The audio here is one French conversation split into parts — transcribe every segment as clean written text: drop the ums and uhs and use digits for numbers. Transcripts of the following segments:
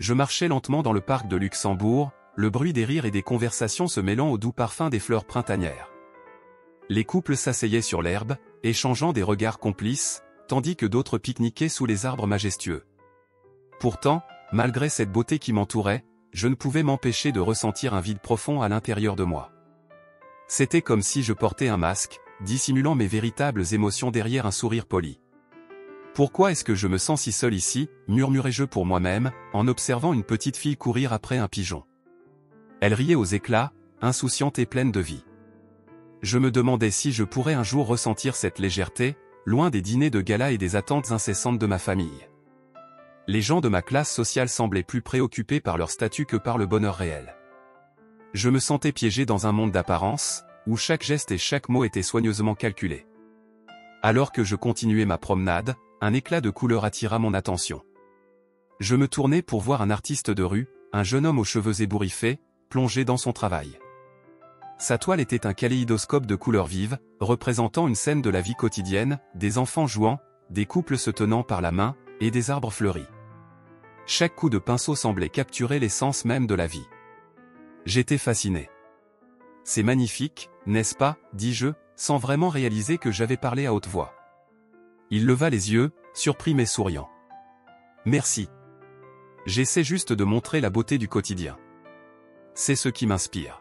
Je marchais lentement dans le parc de Luxembourg, le bruit des rires et des conversations se mêlant au doux parfum des fleurs printanières. Les couples s'asseyaient sur l'herbe, échangeant des regards complices, tandis que d'autres pique-niquaient sous les arbres majestueux. Pourtant, malgré cette beauté qui m'entourait, je ne pouvais m'empêcher de ressentir un vide profond à l'intérieur de moi. C'était comme si je portais un masque, dissimulant mes véritables émotions derrière un sourire poli. « Pourquoi est-ce que je me sens si seul ici ?» murmurai-je pour moi-même, en observant une petite fille courir après un pigeon. Elle riait aux éclats, insouciante et pleine de vie. Je me demandais si je pourrais un jour ressentir cette légèreté, loin des dîners de gala et des attentes incessantes de ma famille. Les gens de ma classe sociale semblaient plus préoccupés par leur statut que par le bonheur réel. Je me sentais piégé dans un monde d'apparence, où chaque geste et chaque mot étaient soigneusement calculés. Alors que je continuais ma promenade, un éclat de couleur attira mon attention. Je me tournai pour voir un artiste de rue, un jeune homme aux cheveux ébouriffés, plongé dans son travail. Sa toile était un kaléidoscope de couleurs vives, représentant une scène de la vie quotidienne, des enfants jouant, des couples se tenant par la main, et des arbres fleuris. Chaque coup de pinceau semblait capturer l'essence même de la vie. J'étais fasciné. « C'est magnifique, n'est-ce pas ?» dis-je, sans vraiment réaliser que j'avais parlé à haute voix. Il leva les yeux, surpris mais souriant. « Merci. J'essaie juste de montrer la beauté du quotidien. C'est ce qui m'inspire.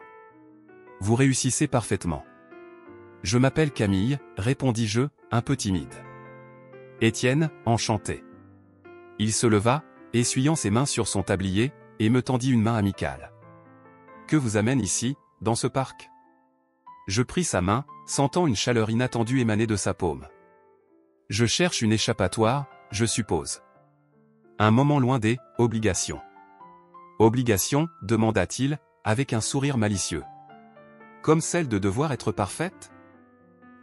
Vous réussissez parfaitement. »« Je m'appelle Camille, » répondis-je, un peu timide. « Étienne, enchanté. » Il se leva, essuyant ses mains sur son tablier, et me tendit une main amicale. « Que vous amène ici, dans ce parc ?» Je pris sa main, sentant une chaleur inattendue émaner de sa paume. « Je cherche une échappatoire, je suppose. » Un moment loin des « obligations. »« Obligations ?» demanda-t-il, avec un sourire malicieux. « Comme celle de devoir être parfaite ?»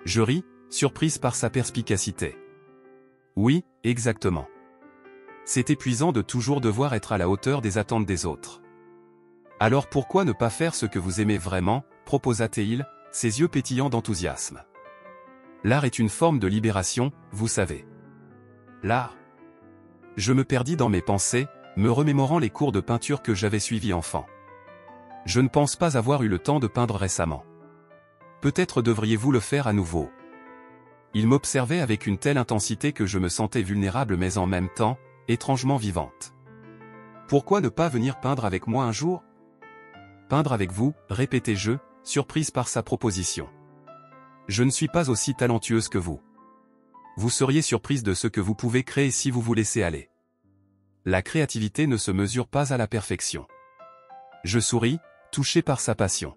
Je ris, surprise par sa perspicacité. « Oui, exactement. C'est épuisant de toujours devoir être à la hauteur des attentes des autres. » « Alors pourquoi ne pas faire ce que vous aimez vraiment ?» proposa-t-il, ses yeux pétillants d'enthousiasme. « L'art est une forme de libération, vous savez. » L'art. Je me perdis dans mes pensées, me remémorant les cours de peinture que j'avais suivis enfant. Je ne pense pas avoir eu le temps de peindre récemment. Peut-être devriez-vous le faire à nouveau. Il m'observait avec une telle intensité que je me sentais vulnérable mais en même temps, étrangement vivante. Pourquoi ne pas venir peindre avec moi un jour ? Peindre avec vous, répétai-je, surprise par sa proposition. Je ne suis pas aussi talentueuse que vous. Vous seriez surprise de ce que vous pouvez créer si vous vous laissez aller. La créativité ne se mesure pas à la perfection. Je souris, touché par sa passion.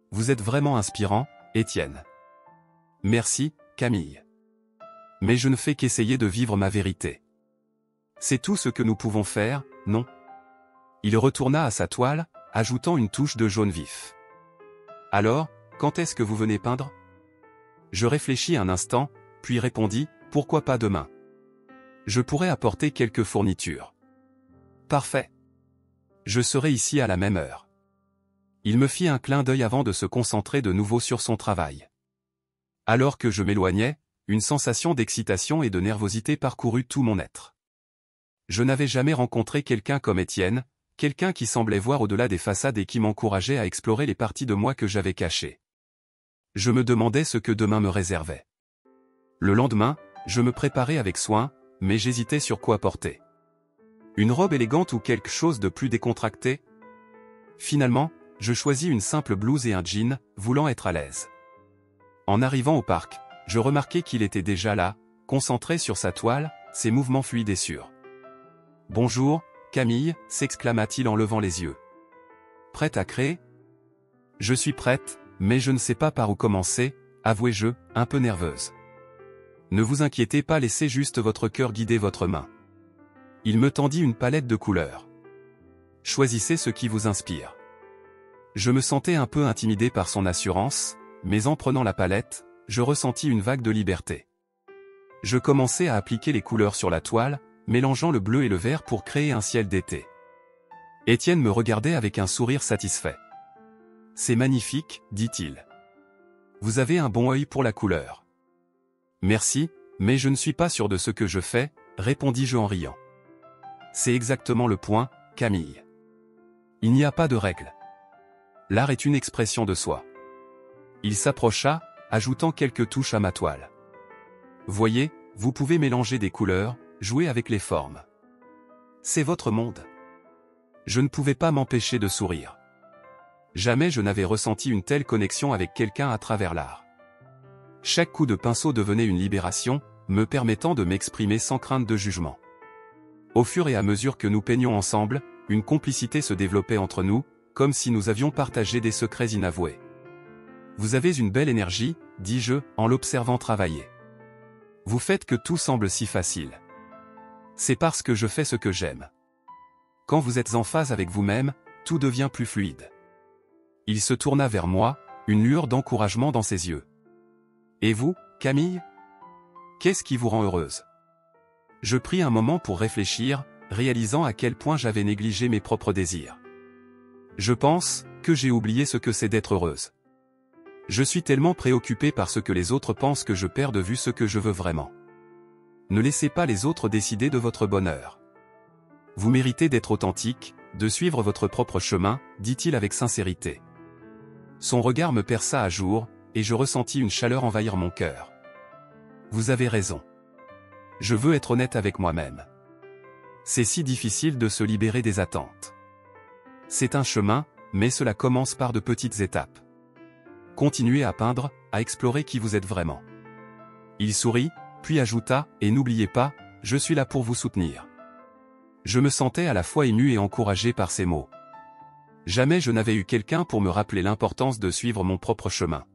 Vous êtes vraiment inspirant, Étienne. Merci, Camille. Mais je ne fais qu'essayer de vivre ma vérité. C'est tout ce que nous pouvons faire, non ? Il retourna à sa toile, ajoutant une touche de jaune vif. « Alors, quand est-ce que vous venez peindre ?» Je réfléchis un instant, puis répondis, « Pourquoi pas demain ? Je pourrais apporter quelques fournitures. »« Parfait. Je serai ici à la même heure. » Il me fit un clin d'œil avant de se concentrer de nouveau sur son travail. Alors que je m'éloignais, une sensation d'excitation et de nervosité parcourut tout mon être. Je n'avais jamais rencontré quelqu'un comme Étienne, quelqu'un qui semblait voir au-delà des façades et qui m'encourageait à explorer les parties de moi que j'avais cachées. Je me demandais ce que demain me réservait. Le lendemain, je me préparais avec soin, mais j'hésitais sur quoi porter. Une robe élégante ou quelque chose de plus décontracté ? Finalement, je choisis une simple blouse et un jean, voulant être à l'aise. En arrivant au parc, je remarquai qu'il était déjà là, concentré sur sa toile, ses mouvements fluides et sûrs. « Bonjour, Camille » s'exclama-t-il en levant les yeux. « Prête à créer ?»« Je suis prête, mais je ne sais pas par où commencer, » avouai-je, un peu nerveuse. « Ne vous inquiétez pas, laissez juste votre cœur guider votre main. » Il me tendit une palette de couleurs. « Choisissez ce qui vous inspire. » Je me sentais un peu intimidé par son assurance, mais en prenant la palette, je ressentis une vague de liberté. Je commençai à appliquer les couleurs sur la toile, mélangeant le bleu et le vert pour créer un ciel d'été. Étienne me regardait avec un sourire satisfait. « C'est magnifique, » dit-il. « Vous avez un bon œil pour la couleur. »« Merci, mais je ne suis pas sûr de ce que je fais, » répondis-je en riant. « C'est exactement le point, » Camille. Il n'y a pas de règle. L'art est une expression de soi. Il s'approcha, ajoutant quelques touches à ma toile. Voyez, vous pouvez mélanger des couleurs, jouer avec les formes. C'est votre monde. Je ne pouvais pas m'empêcher de sourire. Jamais je n'avais ressenti une telle connexion avec quelqu'un à travers l'art. Chaque coup de pinceau devenait une libération, me permettant de m'exprimer sans crainte de jugement. Au fur et à mesure que nous peignions ensemble, une complicité se développait entre nous, comme si nous avions partagé des secrets inavoués. Vous avez une belle énergie, dis-je, en l'observant travailler. Vous faites que tout semble si facile. C'est parce que je fais ce que j'aime. Quand vous êtes en phase avec vous-même, tout devient plus fluide. Il se tourna vers moi, une lueur d'encouragement dans ses yeux. Et vous, Camille? Qu'est-ce qui vous rend heureuse? Je pris un moment pour réfléchir, réalisant à quel point j'avais négligé mes propres désirs. Je pense que j'ai oublié ce que c'est d'être heureuse. Je suis tellement préoccupé par ce que les autres pensent que je perds de vue ce que je veux vraiment. Ne laissez pas les autres décider de votre bonheur. Vous méritez d'être authentique, de suivre votre propre chemin, dit-il avec sincérité. Son regard me perça à jour, et je ressentis une chaleur envahir mon cœur. Vous avez raison. Je veux être honnête avec moi-même. C'est si difficile de se libérer des attentes. C'est un chemin, mais cela commence par de petites étapes. Continuez à peindre, à explorer qui vous êtes vraiment. Il sourit, puis ajouta, et n'oubliez pas, je suis là pour vous soutenir. Je me sentais à la fois ému et encouragé par ces mots. Jamais je n'avais eu quelqu'un pour me rappeler l'importance de suivre mon propre chemin.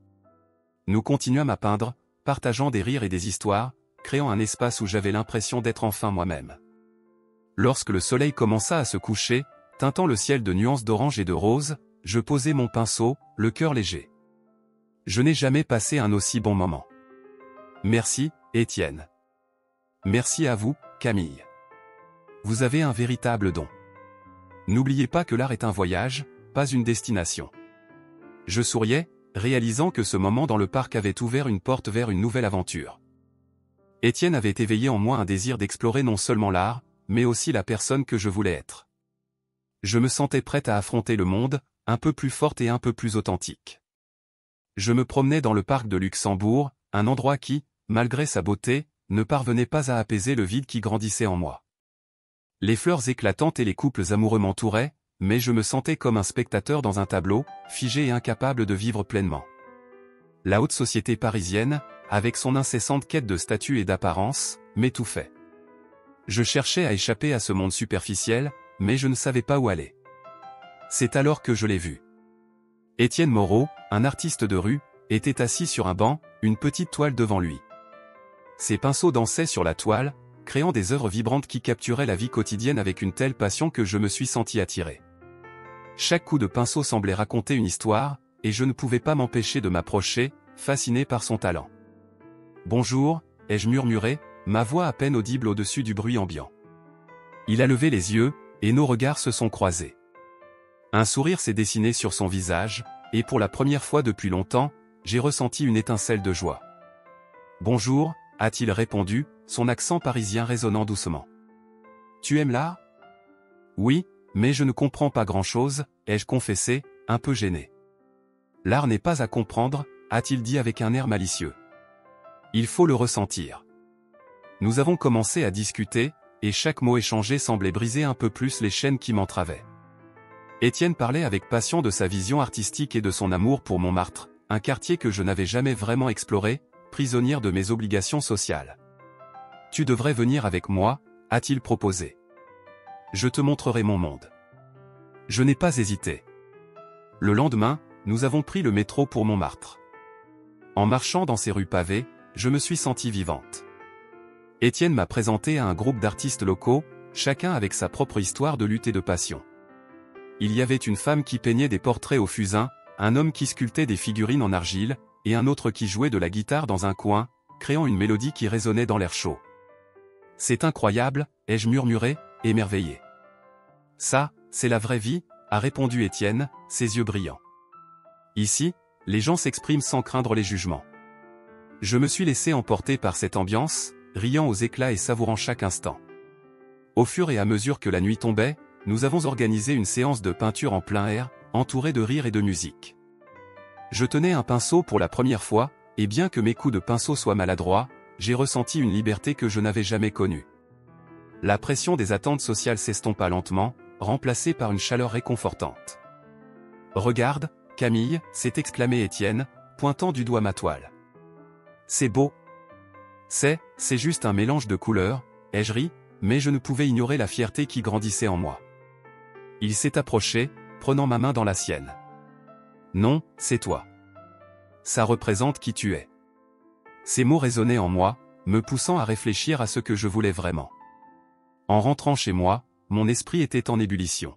Nous continuâmes à peindre, partageant des rires et des histoires, créant un espace où j'avais l'impression d'être enfin moi-même. Lorsque le soleil commença à se coucher, teintant le ciel de nuances d'orange et de rose, je posai mon pinceau, le cœur léger. Je n'ai jamais passé un aussi bon moment. Merci, Étienne. Merci à vous, Camille. Vous avez un véritable don. N'oubliez pas que l'art est un voyage, pas une destination. Je souriais, réalisant que ce moment dans le parc avait ouvert une porte vers une nouvelle aventure. Étienne avait éveillé en moi un désir d'explorer non seulement l'art, mais aussi la personne que je voulais être. Je me sentais prête à affronter le monde, un peu plus forte et un peu plus authentique. Je me promenais dans le parc de Luxembourg, un endroit qui, malgré sa beauté, ne parvenait pas à apaiser le vide qui grandissait en moi. Les fleurs éclatantes et les couples amoureux m'entouraient, mais je me sentais comme un spectateur dans un tableau, figé et incapable de vivre pleinement. La haute société parisienne, avec son incessante quête de statut et d'apparence, m'étouffait. Je cherchais à échapper à ce monde superficiel, mais je ne savais pas où aller. C'est alors que je l'ai vu. Étienne Moreau, un artiste de rue, était assis sur un banc, une petite toile devant lui. Ses pinceaux dansaient sur la toile, créant des œuvres vibrantes qui capturaient la vie quotidienne avec une telle passion que je me suis senti attiré. Chaque coup de pinceau semblait raconter une histoire, et je ne pouvais pas m'empêcher de m'approcher, fasciné par son talent. « Bonjour », ai-je murmuré, ma voix à peine audible au-dessus du bruit ambiant. Il a levé les yeux, et nos regards se sont croisés. Un sourire s'est dessiné sur son visage, et pour la première fois depuis longtemps, j'ai ressenti une étincelle de joie. « Bonjour », a-t-il répondu, son accent parisien résonnant doucement. « Tu aimes l'art ? » ?»« Oui, mais je ne comprends pas grand-chose, » ai-je confessé, un peu gêné. « L'art n'est pas à comprendre, » a-t-il dit avec un air malicieux. « Il faut le ressentir. » Nous avons commencé à discuter, et chaque mot échangé semblait briser un peu plus les chaînes qui m'entravaient. Étienne parlait avec passion de sa vision artistique et de son amour pour Montmartre, un quartier que je n'avais jamais vraiment exploré, prisonnière de mes obligations sociales. « Tu devrais venir avec moi », a-t-il proposé. « Je te montrerai mon monde. » Je n'ai pas hésité. Le lendemain, nous avons pris le métro pour Montmartre. En marchant dans ces rues pavées, je me suis sentie vivante. Étienne m'a présenté à un groupe d'artistes locaux, chacun avec sa propre histoire de lutte et de passion. Il y avait une femme qui peignait des portraits au fusain, un homme qui sculptait des figurines en argile, et un autre qui jouait de la guitare dans un coin, créant une mélodie qui résonnait dans l'air chaud. « C'est incroyable », ai-je murmuré, émerveillé. « Ça, c'est la vraie vie », a répondu Étienne, ses yeux brillants. « Ici, les gens s'expriment sans craindre les jugements. » Je me suis laissé emporter par cette ambiance, riant aux éclats et savourant chaque instant. Au fur et à mesure que la nuit tombait, nous avons organisé une séance de peinture en plein air, entourée de rires et de musique. Je tenais un pinceau pour la première fois, et bien que mes coups de pinceau soient maladroits, j'ai ressenti une liberté que je n'avais jamais connue. La pression des attentes sociales s'estompa lentement, remplacée par une chaleur réconfortante. « Regarde, Camille » s'est exclamé Étienne, pointant du doigt ma toile. « C'est beau. C'est juste un mélange de couleurs », ai-je ri, mais je ne pouvais ignorer la fierté qui grandissait en moi. Il s'est approché, prenant ma main dans la sienne. « Non, c'est toi. Ça représente qui tu es. » Ces mots résonnaient en moi, me poussant à réfléchir à ce que je voulais vraiment. En rentrant chez moi, mon esprit était en ébullition.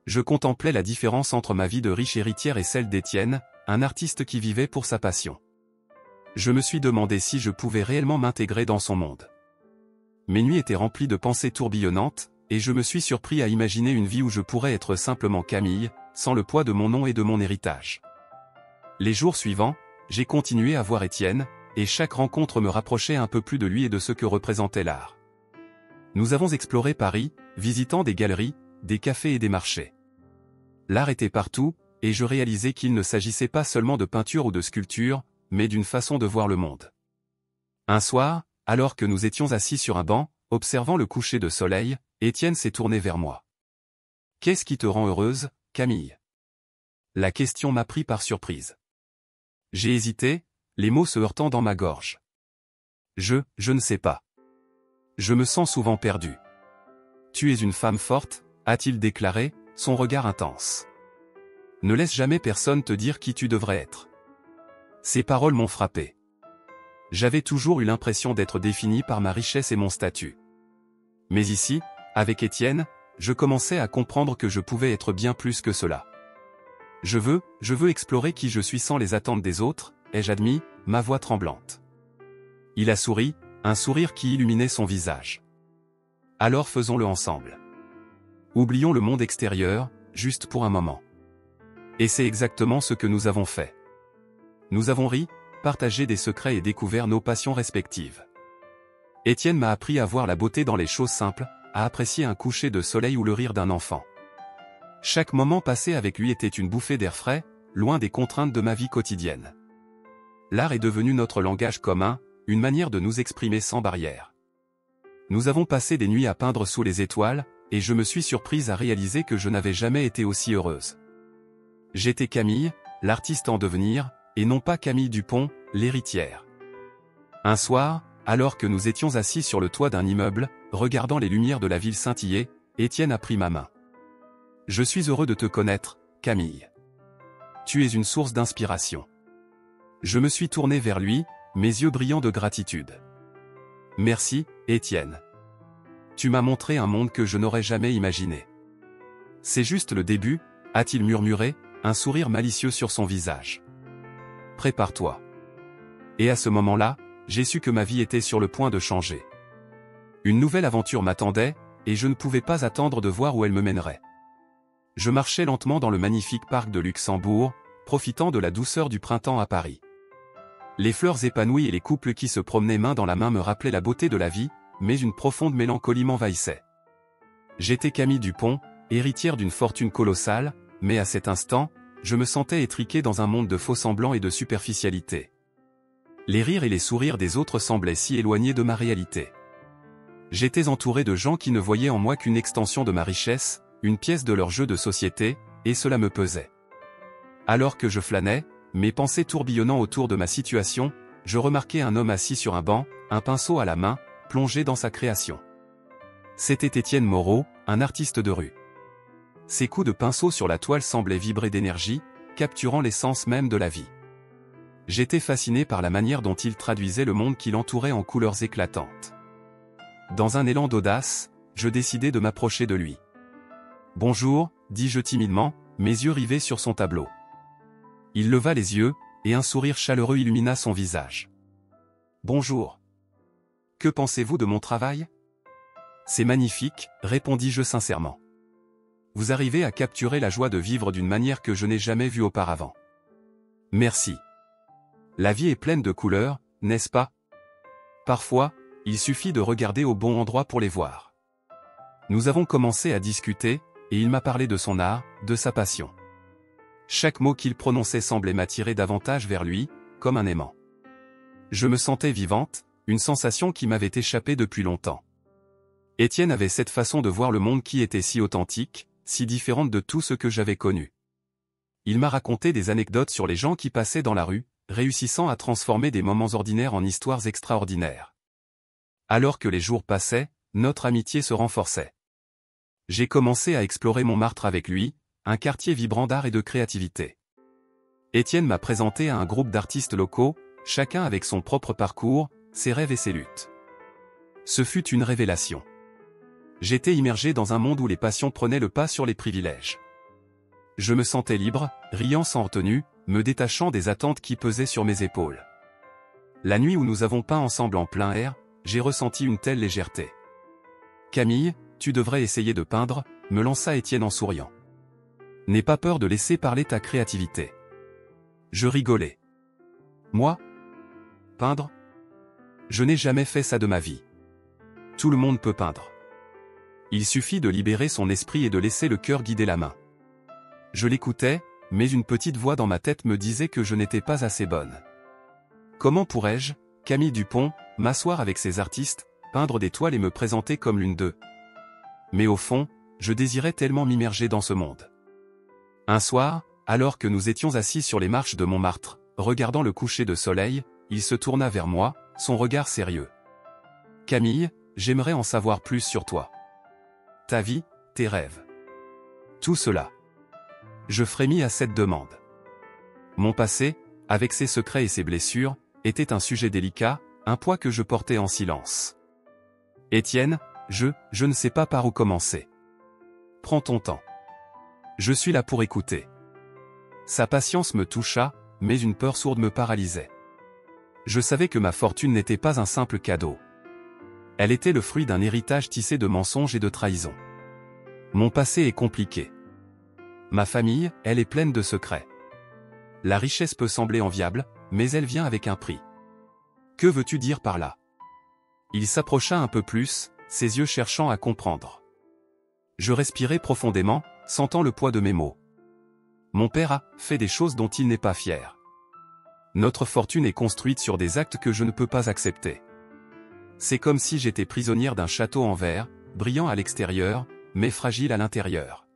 Je contemplais la différence entre ma vie de riche héritière et celle d'Étienne, un artiste qui vivait pour sa passion. Je me suis demandé si je pouvais réellement m'intégrer dans son monde. Mes nuits étaient remplies de pensées tourbillonnantes, et je me suis surpris à imaginer une vie où je pourrais être simplement Camille, sans le poids de mon nom et de mon héritage. Les jours suivants, j'ai continué à voir Étienne, et chaque rencontre me rapprochait un peu plus de lui et de ce que représentait l'art. Nous avons exploré Paris, visitant des galeries, des cafés et des marchés. L'art était partout, et je réalisais qu'il ne s'agissait pas seulement de peinture ou de sculpture, mais d'une façon de voir le monde. Un soir, alors que nous étions assis sur un banc, observant le coucher de soleil, Étienne s'est tourné vers moi. « Qu'est-ce qui te rend heureuse, Camille ?» La question m'a pris par surprise. J'ai hésité, les mots se heurtant dans ma gorge. Je ne sais pas. Je me sens souvent perdu. Tu es une femme forte, a-t-il déclaré, son regard intense. Ne laisse jamais personne te dire qui tu devrais être. Ces paroles m'ont frappé. J'avais toujours eu l'impression d'être défini par ma richesse et mon statut. Mais ici, avec Étienne, je commençais à comprendre que je pouvais être bien plus que cela. Je veux explorer qui je suis sans les attentes des autres, ai-je admis, ma voix tremblante. Il a souri, un sourire qui illuminait son visage. Alors faisons-le ensemble. Oublions le monde extérieur, juste pour un moment. Et c'est exactement ce que nous avons fait. Nous avons ri, partagé des secrets et découvert nos passions respectives. Étienne m'a appris à voir la beauté dans les choses simples, à apprécier un coucher de soleil ou le rire d'un enfant. Chaque moment passé avec lui était une bouffée d'air frais, loin des contraintes de ma vie quotidienne. L'art est devenu notre langage commun, une manière de nous exprimer sans barrière. Nous avons passé des nuits à peindre sous les étoiles, et je me suis surprise à réaliser que je n'avais jamais été aussi heureuse. J'étais Camille, l'artiste en devenir, et non pas Camille Dupont, l'héritière. Un soir, alors que nous étions assis sur le toit d'un immeuble, regardant les lumières de la ville scintiller, Étienne a pris ma main. « Je suis heureux de te connaître, Camille. Tu es une source d'inspiration. » Je me suis tourné vers lui, mes yeux brillants de gratitude. « Merci, Étienne. Tu m'as montré un monde que je n'aurais jamais imaginé. »« C'est juste le début, » a-t-il murmuré, un sourire malicieux sur son visage. « Prépare-toi. » Et à ce moment-là, j'ai su que ma vie était sur le point de changer. Une nouvelle aventure m'attendait, et je ne pouvais pas attendre de voir où elle me mènerait. Je marchais lentement dans le magnifique parc de Luxembourg, profitant de la douceur du printemps à Paris. Les fleurs épanouies et les couples qui se promenaient main dans la main me rappelaient la beauté de la vie, mais une profonde mélancolie m'envahissait. J'étais Camille Dupont, héritière d'une fortune colossale, mais à cet instant, je me sentais étriqué dans un monde de faux-semblants et de superficialité. Les rires et les sourires des autres semblaient si éloignés de ma réalité. J'étais entouré de gens qui ne voyaient en moi qu'une extension de ma richesse, une pièce de leur jeu de société, et cela me pesait. Alors que je flânais, mes pensées tourbillonnant autour de ma situation, je remarquai un homme assis sur un banc, un pinceau à la main, plongé dans sa création. C'était Étienne Moreau, un artiste de rue. Ses coups de pinceau sur la toile semblaient vibrer d'énergie, capturant l'essence même de la vie. J'étais fasciné par la manière dont il traduisait le monde qui l'entourait en couleurs éclatantes. Dans un élan d'audace, je décidai de m'approcher de lui. « Bonjour », dis-je timidement, mes yeux rivés sur son tableau. Il leva les yeux, et un sourire chaleureux illumina son visage. « Bonjour. Que pensez-vous de mon travail ? » « C'est magnifique, répondis-je sincèrement. Vous arrivez à capturer la joie de vivre d'une manière que je n'ai jamais vue auparavant. Merci. La vie est pleine de couleurs, n'est-ce pas ? Parfois, il suffit de regarder au bon endroit pour les voir. Nous avons commencé à discuter, et il m'a parlé de son art, de sa passion. Chaque mot qu'il prononçait semblait m'attirer davantage vers lui, comme un aimant. Je me sentais vivante, une sensation qui m'avait échappé depuis longtemps. Étienne avait cette façon de voir le monde qui était si authentique, si différente de tout ce que j'avais connu. Il m'a raconté des anecdotes sur les gens qui passaient dans la rue, réussissant à transformer des moments ordinaires en histoires extraordinaires. Alors que les jours passaient, notre amitié se renforçait. J'ai commencé à explorer Montmartre avec lui, un quartier vibrant d'art et de créativité. Étienne m'a présenté à un groupe d'artistes locaux, chacun avec son propre parcours, ses rêves et ses luttes. Ce fut une révélation. J'étais immergé dans un monde où les passions prenaient le pas sur les privilèges. Je me sentais libre, riant sans retenue, me détachant des attentes qui pesaient sur mes épaules. La nuit où nous avons peint ensemble en plein air, j'ai ressenti une telle légèreté. « Camille, tu devrais essayer de peindre », me lança Étienne en souriant. « N'aie pas peur de laisser parler ta créativité. » Je rigolais. Moi? Peindre? Je n'ai jamais fait ça de ma vie. Tout le monde peut peindre. Il suffit de libérer son esprit et de laisser le cœur guider la main. Je l'écoutais, mais une petite voix dans ma tête me disait que je n'étais pas assez bonne. Comment pourrais-je, Camille Dupont, m'asseoir avec ces artistes, peindre des toiles et me présenter comme l'une d'eux? Mais au fond, je désirais tellement m'immerger dans ce monde. Un soir, alors que nous étions assis sur les marches de Montmartre, regardant le coucher de soleil, il se tourna vers moi, son regard sérieux. « Camille, j'aimerais en savoir plus sur toi. Ta vie, tes rêves. Tout cela. » Je frémis à cette demande. Mon passé, avec ses secrets et ses blessures, était un sujet délicat, un poids que je portais en silence. « Étienne, je ne sais pas par où commencer. Prends ton temps. Je suis là pour écouter. » Sa patience me toucha, mais une peur sourde me paralysait. Je savais que ma fortune n'était pas un simple cadeau. Elle était le fruit d'un héritage tissé de mensonges et de trahisons. Mon passé est compliqué. Ma famille, elle est pleine de secrets. La richesse peut sembler enviable, mais elle vient avec un prix. Que veux-tu dire par là? Il s'approcha un peu plus, ses yeux cherchant à comprendre. Je respirais profondément, sentant le poids de mes mots. Mon père a fait des choses dont il n'est pas fier. Notre fortune est construite sur des actes que je ne peux pas accepter. C'est comme si j'étais prisonnière d'un château en verre, brillant à l'extérieur, mais fragile à l'intérieur.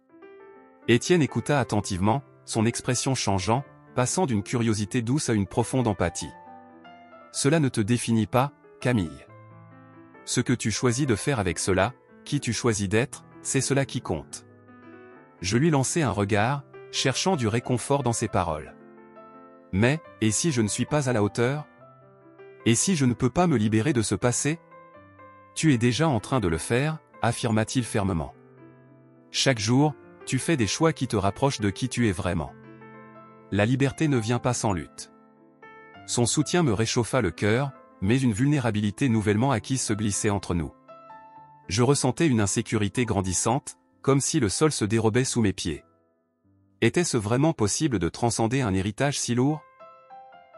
Étienne écouta attentivement, son expression changeant, passant d'une curiosité douce à une profonde empathie. Cela ne te définit pas, Camille. Ce que tu choisis de faire avec cela, qui tu choisis d'être, c'est cela qui compte. Je lui lançai un regard, cherchant du réconfort dans ses paroles. Mais, et si je ne suis pas à la hauteur? Et si je ne peux pas me libérer de ce passé? Tu es déjà en train de le faire, affirma-t-il fermement. Chaque jour, tu fais des choix qui te rapprochent de qui tu es vraiment. La liberté ne vient pas sans lutte. Son soutien me réchauffa le cœur, mais une vulnérabilité nouvellement acquise se glissait entre nous. Je ressentais une insécurité grandissante, comme si le sol se dérobait sous mes pieds. Était-ce vraiment possible de transcender un héritage si lourd?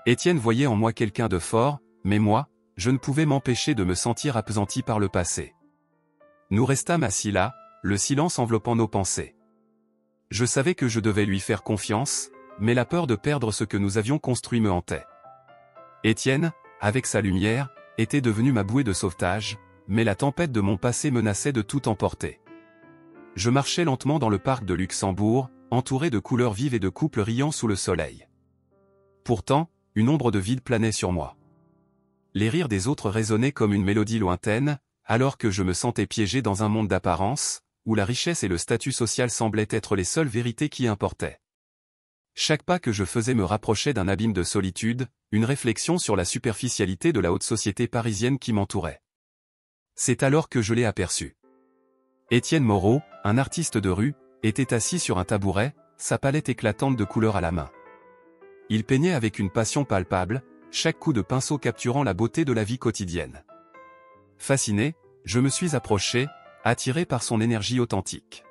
Étienne voyait en moi quelqu'un de fort, mais moi, je ne pouvais m'empêcher de me sentir appesanti par le passé. Nous restâmes assis là, le silence enveloppant nos pensées. Je savais que je devais lui faire confiance, mais la peur de perdre ce que nous avions construit me hantait. Étienne, avec sa lumière, était devenu ma bouée de sauvetage, mais la tempête de mon passé menaçait de tout emporter. Je marchais lentement dans le parc de Luxembourg, entouré de couleurs vives et de couples riant sous le soleil. Pourtant, une ombre de vide planait sur moi. Les rires des autres résonnaient comme une mélodie lointaine, alors que je me sentais piégé dans un monde d'apparence, où la richesse et le statut social semblaient être les seules vérités qui importaient. Chaque pas que je faisais me rapprochait d'un abîme de solitude, une réflexion sur la superficialité de la haute société parisienne qui m'entourait. C'est alors que je l'ai aperçu. Étienne Moreau, un artiste de rue, était assis sur un tabouret, sa palette éclatante de couleurs à la main. Il peignait avec une passion palpable, chaque coup de pinceau capturant la beauté de la vie quotidienne. Fasciné, je me suis approché, attiré par son énergie authentique.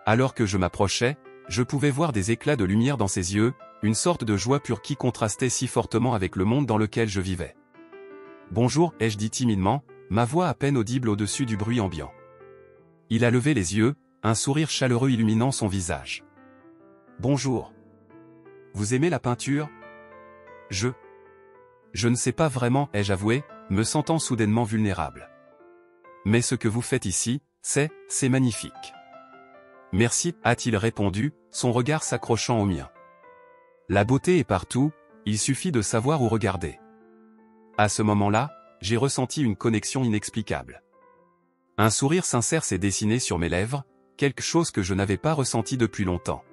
Alors que je m'approchais, je pouvais voir des éclats de lumière dans ses yeux, une sorte de joie pure qui contrastait si fortement avec le monde dans lequel je vivais. « Bonjour » ai-je dit timidement, ma voix à peine audible au-dessus du bruit ambiant. Il a levé les yeux, un sourire chaleureux illuminant son visage. Bonjour. Vous aimez la peinture? Je ne sais pas vraiment, ai-je avoué, me sentant soudainement vulnérable. Mais ce que vous faites ici, c'est magnifique. Merci, a-t-il répondu, son regard s'accrochant au mien. La beauté est partout, il suffit de savoir où regarder. À ce moment-là, j'ai ressenti une connexion inexplicable. Un sourire sincère s'est dessiné sur mes lèvres, quelque chose que je n'avais pas ressenti depuis longtemps.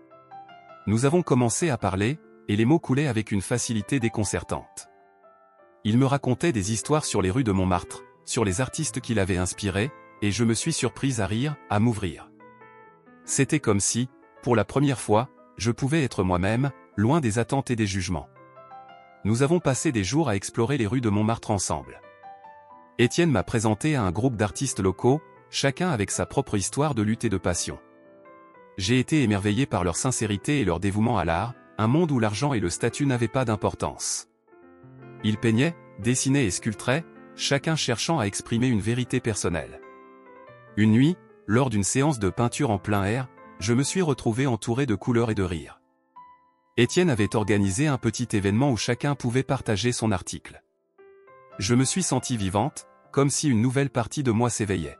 Nous avons commencé à parler, et les mots coulaient avec une facilité déconcertante. Il me racontait des histoires sur les rues de Montmartre, sur les artistes qu'il avait inspirés, et je me suis surprise à rire, à m'ouvrir. C'était comme si, pour la première fois, je pouvais être moi-même, loin des attentes et des jugements. Nous avons passé des jours à explorer les rues de Montmartre ensemble. Étienne m'a présenté à un groupe d'artistes locaux, chacun avec sa propre histoire de lutte et de passion. J'ai été émerveillé par leur sincérité et leur dévouement à l'art, un monde où l'argent et le statut n'avaient pas d'importance. Ils peignaient, dessinaient et sculptaient, chacun cherchant à exprimer une vérité personnelle. Une nuit, lors d'une séance de peinture en plein air, je me suis retrouvé entouré de couleurs et de rires. Étienne avait organisé un petit événement où chacun pouvait partager son article. Je me suis sentie vivante, comme si une nouvelle partie de moi s'éveillait.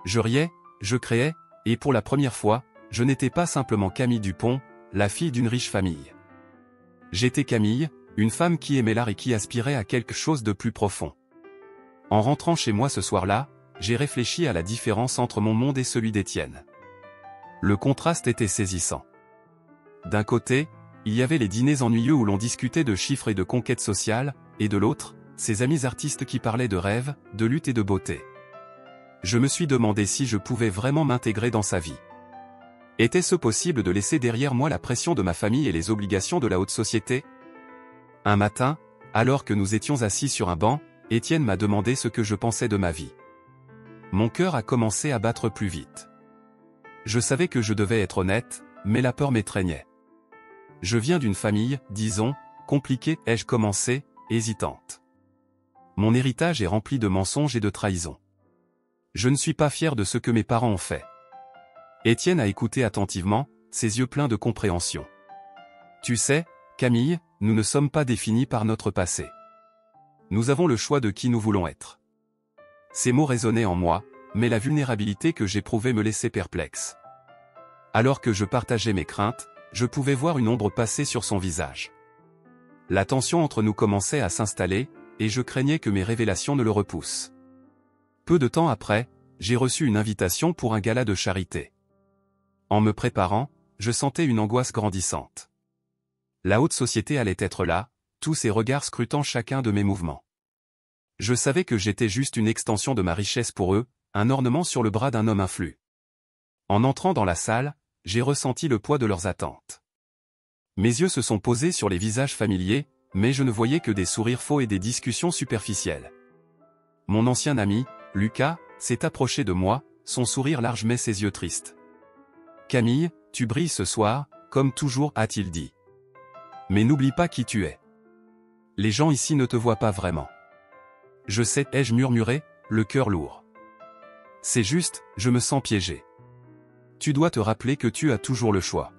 Je riais, je créais, et pour la première fois, je n'étais pas simplement Camille Dupont, la fille d'une riche famille. J'étais Camille, une femme qui aimait l'art et qui aspirait à quelque chose de plus profond. En rentrant chez moi ce soir-là, j'ai réfléchi à la différence entre mon monde et celui d'Étienne. Le contraste était saisissant. D'un côté, il y avait les dîners ennuyeux où l'on discutait de chiffres et de conquêtes sociales, et de l'autre, ses amis artistes qui parlaient de rêves, de lutte et de beauté. Je me suis demandé si je pouvais vraiment m'intégrer dans sa vie. Était-ce possible de laisser derrière moi la pression de ma famille et les obligations de la haute société? Un matin, alors que nous étions assis sur un banc, Étienne m'a demandé ce que je pensais de ma vie. Mon cœur a commencé à battre plus vite. Je savais que je devais être honnête, mais la peur m'étreignait. Je viens d'une famille, disons, compliquée, ai-je commencé, hésitante. Mon héritage est rempli de mensonges et de trahisons. Je ne suis pas fier de ce que mes parents ont fait. Étienne a écouté attentivement, ses yeux pleins de compréhension. Tu sais, Camille, nous ne sommes pas définis par notre passé. Nous avons le choix de qui nous voulons être. Ces mots résonnaient en moi, mais la vulnérabilité que j'éprouvais me laissait perplexe. Alors que je partageais mes craintes, je pouvais voir une ombre passer sur son visage. La tension entre nous commençait à s'installer, et je craignais que mes révélations ne le repoussent. Peu de temps après, j'ai reçu une invitation pour un gala de charité. En me préparant, je sentais une angoisse grandissante. La haute société allait être là, tous ses regards scrutant chacun de mes mouvements. Je savais que j'étais juste une extension de ma richesse pour eux, un ornement sur le bras d'un homme influent. En entrant dans la salle, j'ai ressenti le poids de leurs attentes. Mes yeux se sont posés sur les visages familiers, mais je ne voyais que des sourires faux et des discussions superficielles. Mon ancien ami, Lucas, s'est approché de moi, son sourire large mais ses yeux tristes. « Camille, tu brilles ce soir, comme toujours, a-t-il dit. Mais n'oublie pas qui tu es. Les gens ici ne te voient pas vraiment. » Je sais, ai-je murmuré, le cœur lourd. C'est juste, je me sens piégé. Tu dois te rappeler que tu as toujours le choix.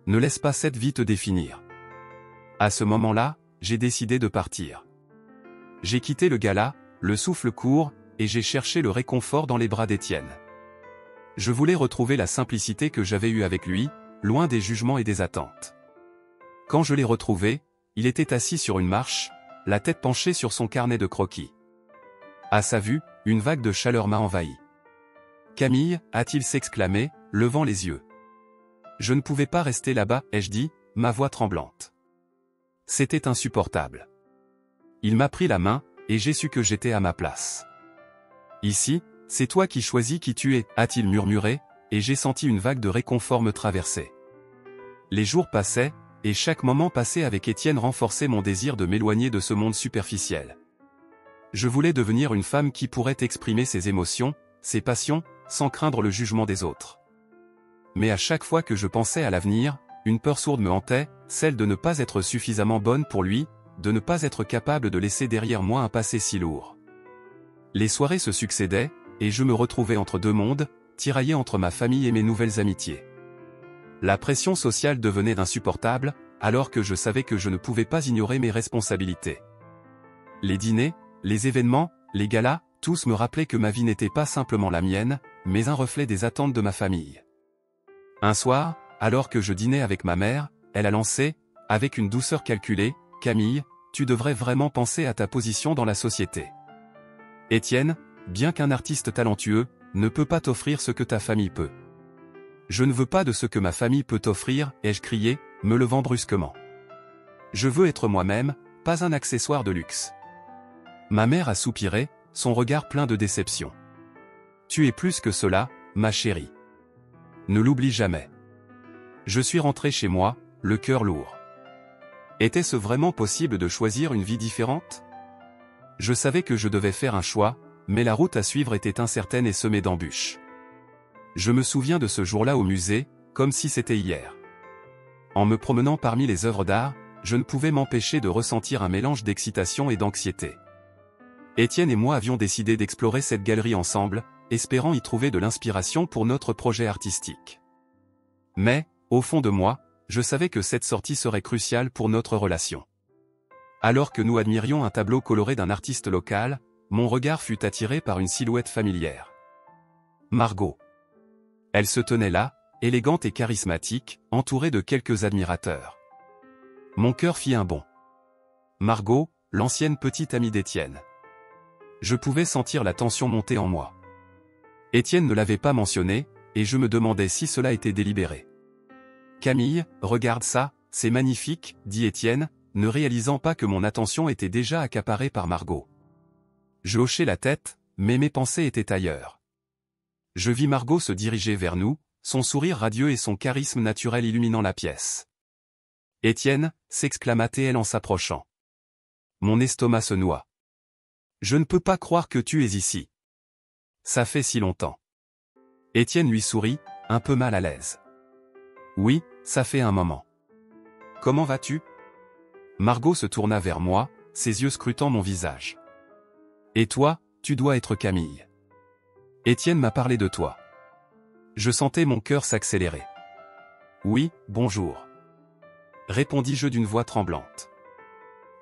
Ne laisse pas cette vie te définir. À ce moment-là, j'ai décidé de partir. J'ai quitté le gala, le souffle court, et j'ai cherché le réconfort dans les bras d'Étienne. Je voulais retrouver la simplicité que j'avais eue avec lui, loin des jugements et des attentes. Quand je l'ai retrouvé, il était assis sur une marche, la tête penchée sur son carnet de croquis. À sa vue, une vague de chaleur m'a envahi. « Camille » a-t-il s'exclamé, levant les yeux. Je ne pouvais pas rester là-bas, ai-je dit, ma voix tremblante. C'était insupportable. Il m'a pris la main, et j'ai su que j'étais à ma place. Ici, c'est toi qui choisis qui tu es, a-t-il murmuré, et j'ai senti une vague de réconfort me traverser. Les jours passaient, et chaque moment passé avec Étienne renforçait mon désir de m'éloigner de ce monde superficiel. Je voulais devenir une femme qui pourrait exprimer ses émotions, ses passions, sans craindre le jugement des autres. Mais à chaque fois que je pensais à l'avenir, une peur sourde me hantait, celle de ne pas être suffisamment bonne pour lui, de ne pas être capable de laisser derrière moi un passé si lourd. Les soirées se succédaient, et je me retrouvais entre deux mondes, tiraillé entre ma famille et mes nouvelles amitiés. La pression sociale devenait insupportable, alors que je savais que je ne pouvais pas ignorer mes responsabilités. Les dîners, les événements, les galas, tous me rappelaient que ma vie n'était pas simplement la mienne, mais un reflet des attentes de ma famille. Un soir, alors que je dînais avec ma mère, elle a lancé, avec une douceur calculée, « Camille, tu devrais vraiment penser à ta position dans la société. Étienne, bien qu'un artiste talentueux, ne peut pas t'offrir ce que ta famille peut. » Je ne veux pas de ce que ma famille peut t'offrir, ai-je crié, me levant brusquement. Je veux être moi-même, pas un accessoire de luxe. Ma mère a soupiré, son regard plein de déception. Tu es plus que cela, ma chérie. Ne l'oublie jamais. Je suis rentré chez moi, le cœur lourd. Était-ce vraiment possible de choisir une vie différente? Je savais que je devais faire un choix, mais la route à suivre était incertaine et semée d'embûches. Je me souviens de ce jour-là au musée, comme si c'était hier. En me promenant parmi les œuvres d'art, je ne pouvais m'empêcher de ressentir un mélange d'excitation et d'anxiété. Étienne et moi avions décidé d'explorer cette galerie ensemble, espérant y trouver de l'inspiration pour notre projet artistique. Mais, au fond de moi, je savais que cette sortie serait cruciale pour notre relation. Alors que nous admirions un tableau coloré d'un artiste local, mon regard fut attiré par une silhouette familière. Margot. Elle se tenait là, élégante et charismatique, entourée de quelques admirateurs. Mon cœur fit un bond. Margot, l'ancienne petite amie d'Étienne. Je pouvais sentir la tension monter en moi. Étienne ne l'avait pas mentionné, et je me demandais si cela était délibéré. Camille, regarde ça, c'est magnifique, dit Étienne, ne réalisant pas que mon attention était déjà accaparée par Margot. Je hochai la tête, mais mes pensées étaient ailleurs. Je vis Margot se diriger vers nous, son sourire radieux et son charisme naturel illuminant la pièce. « Étienne » s'exclama-t-elle en s'approchant. Mon estomac se noie. « Je ne peux pas croire que tu es ici. Ça fait si longtemps. » Étienne lui sourit, un peu mal à l'aise. « Oui, ça fait un moment. Comment vas-tu » Margot se tourna vers moi, ses yeux scrutant mon visage. « Et toi, tu dois être Camille. Étienne m'a parlé de toi. » Je sentais mon cœur s'accélérer. « Oui, bonjour. » répondis-je d'une voix tremblante.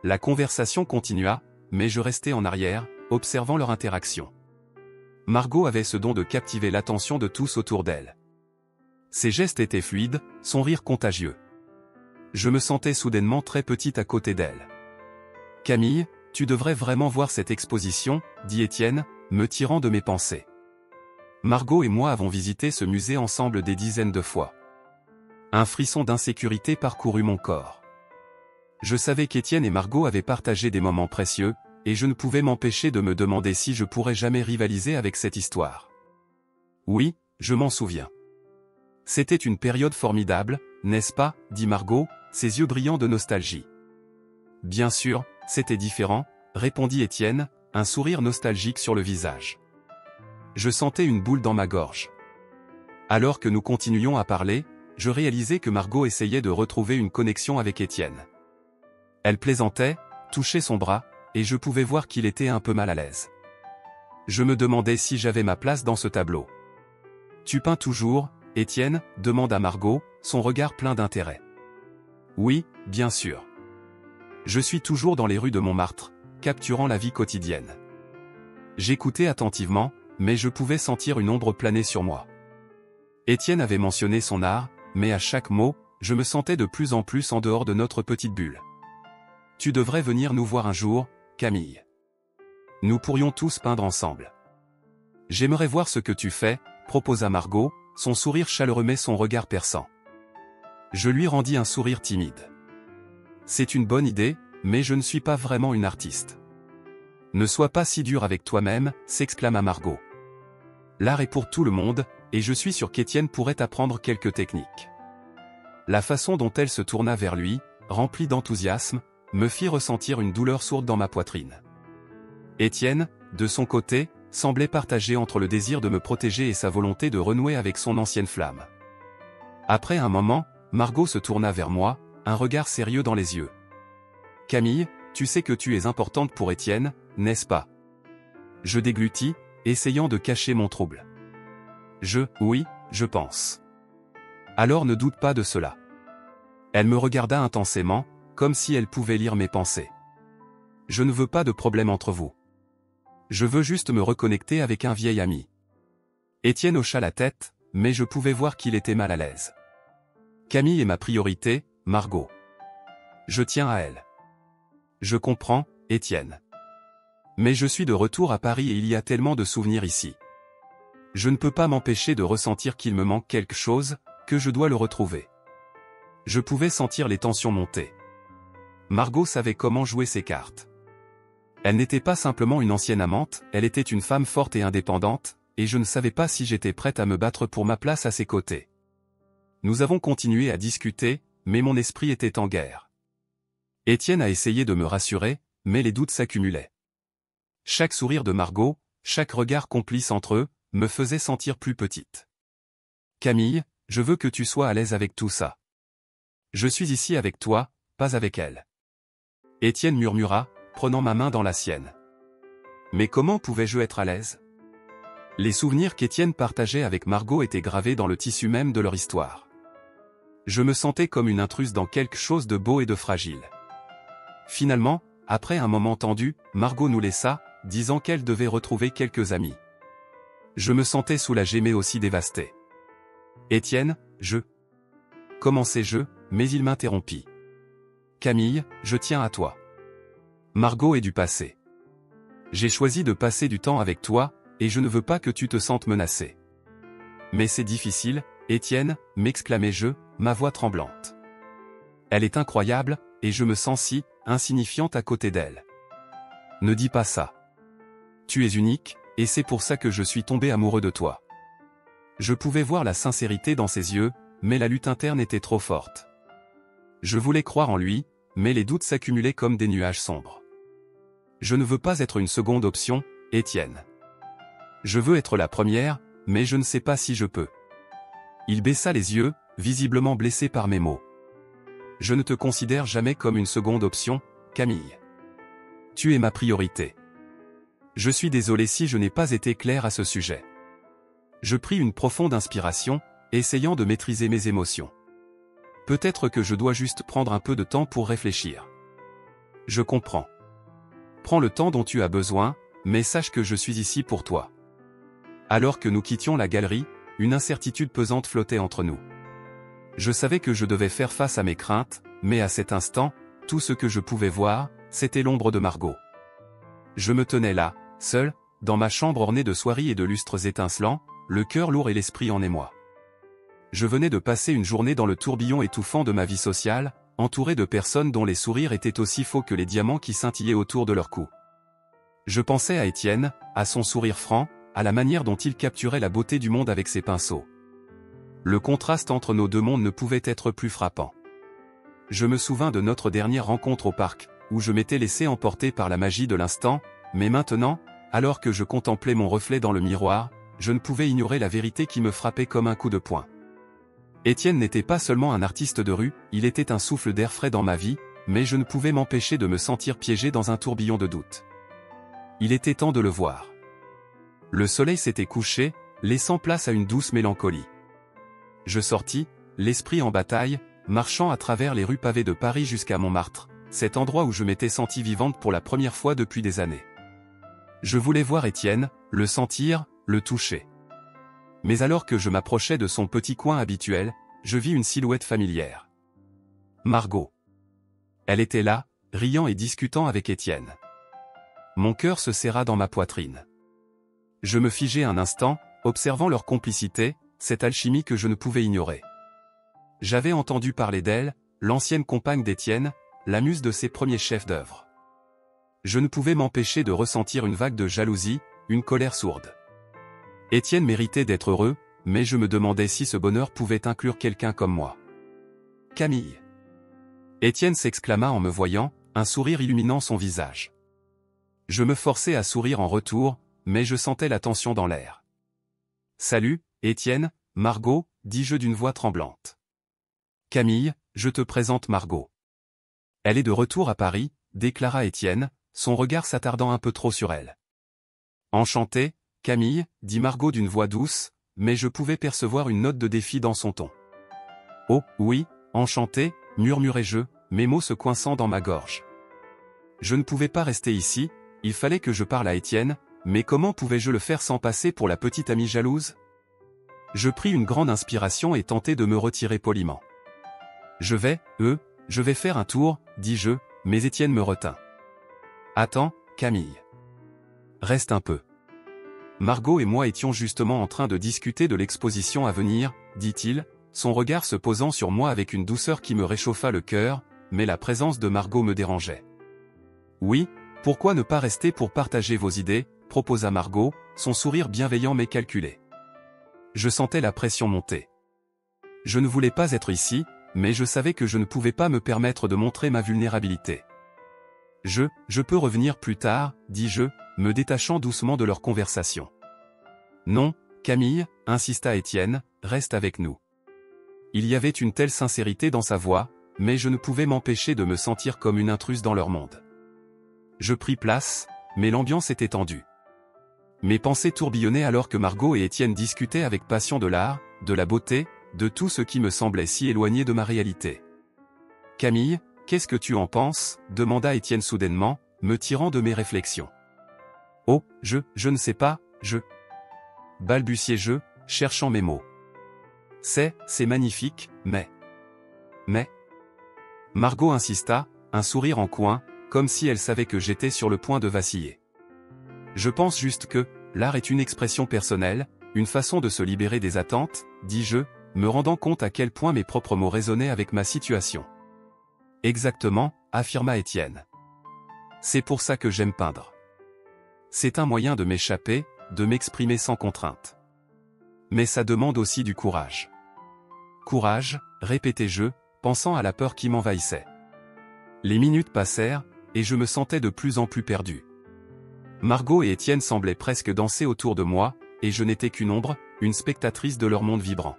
La conversation continua, mais je restais en arrière, observant leur interaction. Margot avait ce don de captiver l'attention de tous autour d'elle. Ses gestes étaient fluides, son rire contagieux. Je me sentais soudainement très petite à côté d'elle. « Camille, tu devrais vraiment voir cette exposition, » dit Étienne, me tirant de mes pensées. Margot et moi avons visité ce musée ensemble des dizaines de fois. Un frisson d'insécurité parcourut mon corps. Je savais qu'Étienne et Margot avaient partagé des moments précieux, et je ne pouvais m'empêcher de me demander si je pourrais jamais rivaliser avec cette histoire. Oui, je m'en souviens. C'était une période formidable, n'est-ce pas, dit Margot, ses yeux brillants de nostalgie. Bien sûr, c'était différent, répondit Étienne, un sourire nostalgique sur le visage. Je sentais une boule dans ma gorge. Alors que nous continuions à parler, je réalisais que Margot essayait de retrouver une connexion avec Étienne. Elle plaisantait, touchait son bras, et je pouvais voir qu'il était un peu mal à l'aise. Je me demandais si j'avais ma place dans ce tableau. « Tu peins toujours, Étienne » demanda Margot, son regard plein d'intérêt. « Oui, bien sûr. Je suis toujours dans les rues de Montmartre, capturant la vie quotidienne. » J'écoutais attentivement, mais je pouvais sentir une ombre planer sur moi. Étienne avait mentionné son art, mais à chaque mot, je me sentais de plus en plus en dehors de notre petite bulle. « Tu devrais venir nous voir un jour, Camille. Nous pourrions tous peindre ensemble. »« J'aimerais voir ce que tu fais, » proposa Margot, son sourire chaleureux mais son regard perçant. Je lui rendis un sourire timide. « C'est une bonne idée, mais je ne suis pas vraiment une artiste. »« Ne sois pas si dur avec toi-même, » s'exclama Margot. « L'art est pour tout le monde, et je suis sûr qu'Étienne pourrait apprendre quelques techniques. » La façon dont elle se tourna vers lui, remplie d'enthousiasme, me fit ressentir une douleur sourde dans ma poitrine. Étienne, de son côté, semblait partagé entre le désir de me protéger et sa volonté de renouer avec son ancienne flamme. Après un moment, Margot se tourna vers moi, un regard sérieux dans les yeux. « Camille, tu sais que tu es importante pour Étienne, n'est-ce pas ?» Je déglutis, essayant de cacher mon trouble. Oui, je pense. Alors ne doute pas de cela. Elle me regarda intensément, comme si elle pouvait lire mes pensées. Je ne veux pas de problème entre vous. Je veux juste me reconnecter avec un vieil ami. Étienne hocha la tête, mais je pouvais voir qu'il était mal à l'aise. Camille est ma priorité, Margot. Je tiens à elle. Je comprends, Étienne. Mais je suis de retour à Paris et il y a tellement de souvenirs ici. Je ne peux pas m'empêcher de ressentir qu'il me manque quelque chose, que je dois le retrouver. Je pouvais sentir les tensions monter. Margot savait comment jouer ses cartes. Elle n'était pas simplement une ancienne amante, elle était une femme forte et indépendante, et je ne savais pas si j'étais prête à me battre pour ma place à ses côtés. Nous avons continué à discuter, mais mon esprit était en guerre. Étienne a essayé de me rassurer, mais les doutes s'accumulaient. Chaque sourire de Margot, chaque regard complice entre eux, me faisait sentir plus petite. Camille, je veux que tu sois à l'aise avec tout ça. Je suis ici avec toi, pas avec elle. Étienne murmura, prenant ma main dans la sienne. Mais comment pouvais-je être à l'aise? Les souvenirs qu'Étienne partageait avec Margot étaient gravés dans le tissu même de leur histoire. Je me sentais comme une intruse dans quelque chose de beau et de fragile. Finalement, après un moment tendu, Margot nous laissa, disant qu'elle devait retrouver quelques amis. Je me sentais soulagé mais aussi dévasté. Étienne, commençai-je, mais il m'interrompit. Camille, je tiens à toi. Margot est du passé. J'ai choisi de passer du temps avec toi, et je ne veux pas que tu te sentes menacé. Mais c'est difficile, Étienne, m'exclamai-je, ma voix tremblante. Elle est incroyable, et je me sens si insignifiante à côté d'elle. Ne dis pas ça. Tu es unique, et c'est pour ça que je suis tombé amoureux de toi. Je pouvais voir la sincérité dans ses yeux, mais la lutte interne était trop forte. Je voulais croire en lui, mais les doutes s'accumulaient comme des nuages sombres. Je ne veux pas être une seconde option, Étienne. Je veux être la première, mais je ne sais pas si je peux. Il baissa les yeux, visiblement blessé par mes mots. Je ne te considère jamais comme une seconde option, Camille. Tu es ma priorité. Je suis désolé si je n'ai pas été clair à ce sujet. Je pris une profonde inspiration, essayant de maîtriser mes émotions. Peut-être que je dois juste prendre un peu de temps pour réfléchir. Je comprends. Prends le temps dont tu as besoin, mais sache que je suis ici pour toi. Alors que nous quittions la galerie, une incertitude pesante flottait entre nous. Je savais que je devais faire face à mes craintes, mais à cet instant, tout ce que je pouvais voir, c'était l'ombre de Margot. Je me tenais là, seul, dans ma chambre ornée de soieries et de lustres étincelants, le cœur lourd et l'esprit en émoi. Je venais de passer une journée dans le tourbillon étouffant de ma vie sociale, entouré de personnes dont les sourires étaient aussi faux que les diamants qui scintillaient autour de leur cou. Je pensais à Étienne, à son sourire franc, à la manière dont il capturait la beauté du monde avec ses pinceaux. Le contraste entre nos deux mondes ne pouvait être plus frappant. Je me souvins de notre dernière rencontre au parc, où je m'étais laissé emporter par la magie de l'instant, mais maintenant, alors que je contemplais mon reflet dans le miroir, je ne pouvais ignorer la vérité qui me frappait comme un coup de poing. Étienne n'était pas seulement un artiste de rue, il était un souffle d'air frais dans ma vie, mais je ne pouvais m'empêcher de me sentir piégé dans un tourbillon de doute. Il était temps de le voir. Le soleil s'était couché, laissant place à une douce mélancolie. Je sortis, l'esprit en bataille, marchant à travers les rues pavées de Paris jusqu'à Montmartre, cet endroit où je m'étais sentie vivante pour la première fois depuis des années. Je voulais voir Étienne, le sentir, le toucher. Mais alors que je m'approchais de son petit coin habituel, je vis une silhouette familière. Margot. Elle était là, riant et discutant avec Étienne. Mon cœur se serra dans ma poitrine. Je me figeai un instant, observant leur complicité, cette alchimie que je ne pouvais ignorer. J'avais entendu parler d'elle, l'ancienne compagne d'Étienne, la muse de ses premiers chefs d'œuvre. Je ne pouvais m'empêcher de ressentir une vague de jalousie, une colère sourde. Étienne méritait d'être heureux, mais je me demandais si ce bonheur pouvait inclure quelqu'un comme moi. Camille. Étienne s'exclama en me voyant, un sourire illuminant son visage. Je me forçai à sourire en retour, mais je sentais la tension dans l'air. Salut, Étienne, Margot, dis-je d'une voix tremblante. Camille, je te présente Margot. Elle est de retour à Paris, déclara Étienne, son regard s'attardant un peu trop sur elle. Enchanté, Camille, dit Margot d'une voix douce, mais je pouvais percevoir une note de défi dans son ton. Oh, oui, enchanté, murmurai-je, mes mots se coinçant dans ma gorge. Je ne pouvais pas rester ici, il fallait que je parle à Étienne, mais comment pouvais-je le faire sans passer pour la petite amie jalouse? Je pris une grande inspiration et tentai de me retirer poliment. Je vais faire un tour, dis-je, mais Étienne me retint. Attends, Camille. Reste un peu. Margot et moi étions justement en train de discuter de l'exposition à venir, dit-il, son regard se posant sur moi avec une douceur qui me réchauffa le cœur, mais la présence de Margot me dérangeait. Oui, pourquoi ne pas rester pour partager vos idées, proposa Margot, son sourire bienveillant mais calculé. Je sentais la pression monter. Je ne voulais pas être ici, mais je savais que je ne pouvais pas me permettre de montrer ma vulnérabilité. Je peux revenir plus tard, dis-je, me détachant doucement de leur conversation. Non, Camille, insista Étienne, reste avec nous. Il y avait une telle sincérité dans sa voix, mais je ne pouvais m'empêcher de me sentir comme une intruse dans leur monde. Je pris place, mais l'ambiance était tendue. Mes pensées tourbillonnaient alors que Margot et Étienne discutaient avec passion de l'art, de la beauté, de tout ce qui me semblait si éloigné de ma réalité. Camille, qu'est-ce que tu en penses? Demanda Étienne soudainement, me tirant de mes réflexions. Oh, je ne sais pas, balbutiai-je, cherchant mes mots. C'est magnifique, mais... Margot insista, un sourire en coin, comme si elle savait que j'étais sur le point de vaciller. Je pense juste que, l'art est une expression personnelle, une façon de se libérer des attentes, dis-je, me rendant compte à quel point mes propres mots résonnaient avec ma situation. Exactement, affirma Étienne. C'est pour ça que j'aime peindre. C'est un moyen de m'échapper, de m'exprimer sans contrainte. Mais ça demande aussi du courage. Courage, répétai-je, pensant à la peur qui m'envahissait. Les minutes passèrent, et je me sentais de plus en plus perdu. Margot et Étienne semblaient presque danser autour de moi, et je n'étais qu'une ombre, une spectatrice de leur monde vibrant.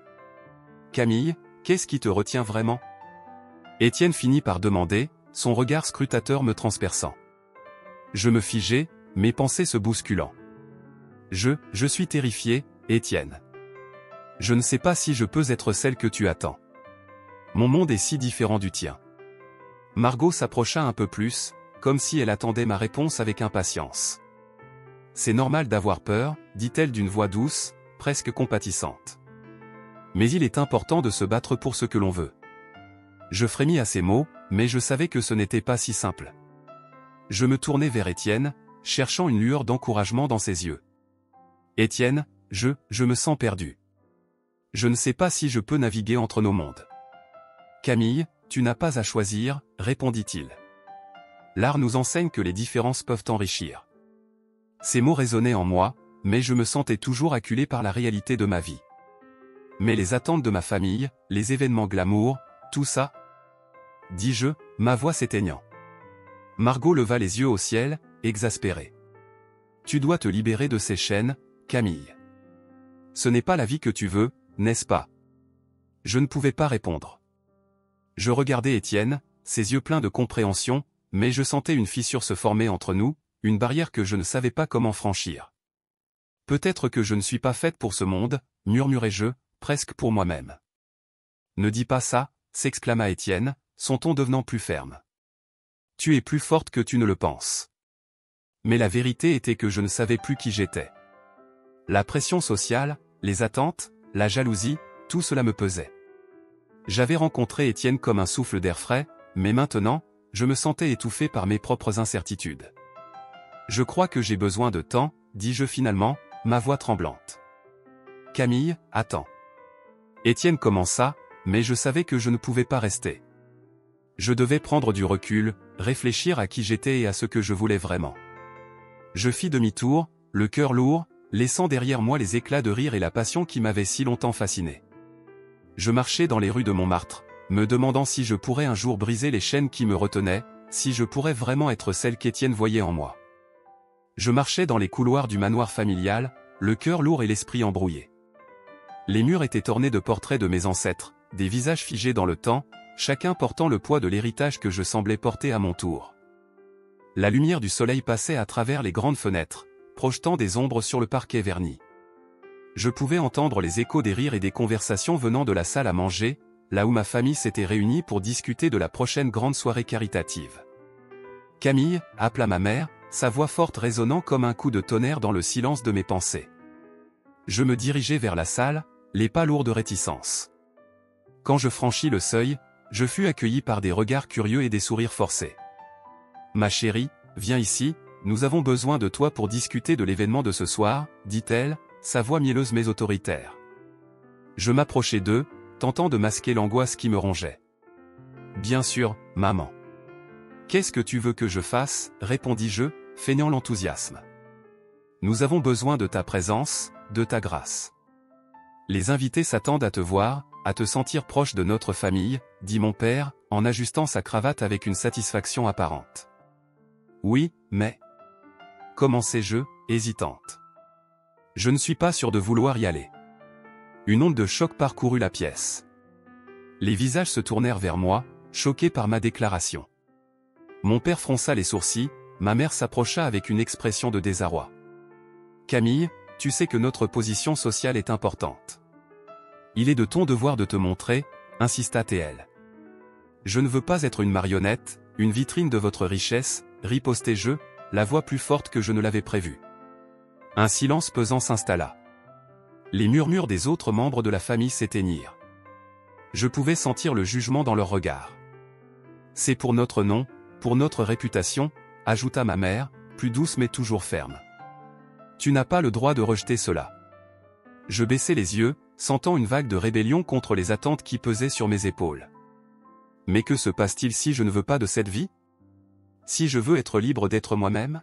Camille, qu'est-ce qui te retient vraiment? Étienne finit par demander, son regard scrutateur me transperçant. Je me figeai, mes pensées se bousculant. Je suis terrifié, Étienne. Je ne sais pas si je peux être celle que tu attends. Mon monde est si différent du tien. Margot s'approcha un peu plus, comme si elle attendait ma réponse avec impatience. C'est normal d'avoir peur, dit-elle d'une voix douce, presque compatissante. Mais il est important de se battre pour ce que l'on veut. Je frémis à ces mots, mais je savais que ce n'était pas si simple. Je me tournai vers Étienne, cherchant une lueur d'encouragement dans ses yeux. Étienne, je me sens perdu. Je ne sais pas si je peux naviguer entre nos mondes. Camille, tu n'as pas à choisir, répondit-il. L'art nous enseigne que les différences peuvent enrichir. Ces mots résonnaient en moi, mais je me sentais toujours acculé par la réalité de ma vie. Mais les attentes de ma famille, les événements glamour, tout ça, dis-je, ma voix s'éteignant. Margot leva les yeux au ciel, exaspérée. Tu dois te libérer de ces chaînes, Camille. Ce n'est pas la vie que tu veux, n'est-ce pas? Je ne pouvais pas répondre. Je regardais Étienne, ses yeux pleins de compréhension, mais je sentais une fissure se former entre nous, une barrière que je ne savais pas comment franchir. Peut-être que je ne suis pas faite pour ce monde, murmurai-je, presque pour moi-même. Ne dis pas ça, s'exclama Étienne, son ton devenant plus ferme. Tu es plus forte que tu ne le penses. Mais la vérité était que je ne savais plus qui j'étais. La pression sociale, les attentes, la jalousie, tout cela me pesait. J'avais rencontré Étienne comme un souffle d'air frais, mais maintenant, je me sentais étouffé par mes propres incertitudes. Je crois que j'ai besoin de temps, dis-je finalement, ma voix tremblante. Camille, attends. Étienne commença, mais je savais que je ne pouvais pas rester. Je devais prendre du recul, réfléchir à qui j'étais et à ce que je voulais vraiment. Je fis demi-tour, le cœur lourd, laissant derrière moi les éclats de rire et la passion qui m'avaient si longtemps fasciné. Je marchais dans les rues de Montmartre, me demandant si je pourrais un jour briser les chaînes qui me retenaient, si je pourrais vraiment être celle qu'Étienne voyait en moi. Je marchais dans les couloirs du manoir familial, le cœur lourd et l'esprit embrouillé. Les murs étaient ornés de portraits de mes ancêtres, des visages figés dans le temps, chacun portant le poids de l'héritage que je semblais porter à mon tour. La lumière du soleil passait à travers les grandes fenêtres, projetant des ombres sur le parquet verni. Je pouvais entendre les échos des rires et des conversations venant de la salle à manger, là où ma famille s'était réunie pour discuter de la prochaine grande soirée caritative. Camille, appela ma mère, sa voix forte résonnant comme un coup de tonnerre dans le silence de mes pensées. Je me dirigeai vers la salle, les pas lourds de réticence. Quand je franchis le seuil, je fus accueilli par des regards curieux et des sourires forcés. « Ma chérie, viens ici, nous avons besoin de toi pour discuter de l'événement de ce soir, dit-elle, sa voix mielleuse mais autoritaire. Je m'approchai d'eux, tentant de masquer l'angoisse qui me rongeait. « Bien sûr, maman. »« Qu'est-ce que tu veux que je fasse ?» répondis-je, feignant l'enthousiasme. « Nous avons besoin de ta présence, de ta grâce. Les invités s'attendent à te voir, à te sentir proche de notre famille, dit mon père, en ajustant sa cravate avec une satisfaction apparente. Oui, mais... commençai-je, hésitante. Je ne suis pas sûr de vouloir y aller. Une onde de choc parcourut la pièce. Les visages se tournèrent vers moi, choqués par ma déclaration. Mon père fronça les sourcils, ma mère s'approcha avec une expression de désarroi. Camille, tu sais que notre position sociale est importante. Il est de ton devoir de te montrer, insista-t-elle. Je ne veux pas être une marionnette, une vitrine de votre richesse, ripostai-je, la voix plus forte que je ne l'avais prévu. Un silence pesant s'installa. Les murmures des autres membres de la famille s'éteignirent. Je pouvais sentir le jugement dans leurs regards. C'est pour notre nom, pour notre réputation, ajouta ma mère, plus douce mais toujours ferme. Tu n'as pas le droit de rejeter cela. Je baissai les yeux, sentant une vague de rébellion contre les attentes qui pesaient sur mes épaules. Mais que se passe-t-il si je ne veux pas de cette vie? Si je veux être libre d'être moi-même?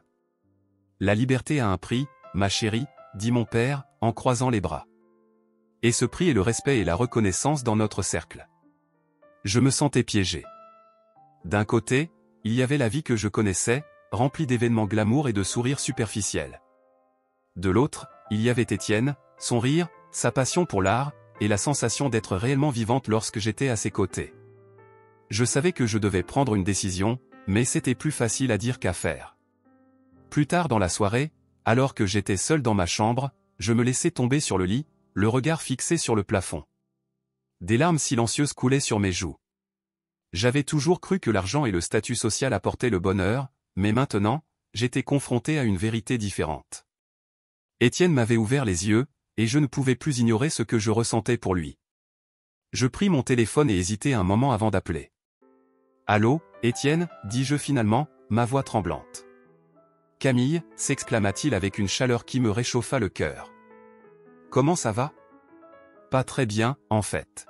La liberté a un prix, ma chérie, dit mon père, en croisant les bras. Et ce prix est le respect et la reconnaissance dans notre cercle. Je me sentais piégé. D'un côté, il y avait la vie que je connaissais, remplie d'événements glamour et de sourires superficiels. De l'autre, il y avait Étienne, son rire, sa passion pour l'art, et la sensation d'être réellement vivante lorsque j'étais à ses côtés. Je savais que je devais prendre une décision, mais c'était plus facile à dire qu'à faire. Plus tard dans la soirée, alors que j'étais seul dans ma chambre, je me laissai tomber sur le lit, le regard fixé sur le plafond. Des larmes silencieuses coulaient sur mes joues. J'avais toujours cru que l'argent et le statut social apportaient le bonheur, mais maintenant, j'étais confronté à une vérité différente. Étienne m'avait ouvert les yeux, et je ne pouvais plus ignorer ce que je ressentais pour lui. Je pris mon téléphone et hésitai un moment avant d'appeler. « Allô, Étienne » dis-je finalement, ma voix tremblante. « Camille » s'exclama-t-il avec une chaleur qui me réchauffa le cœur. « Comment ça va ?»« Pas très bien, en fait.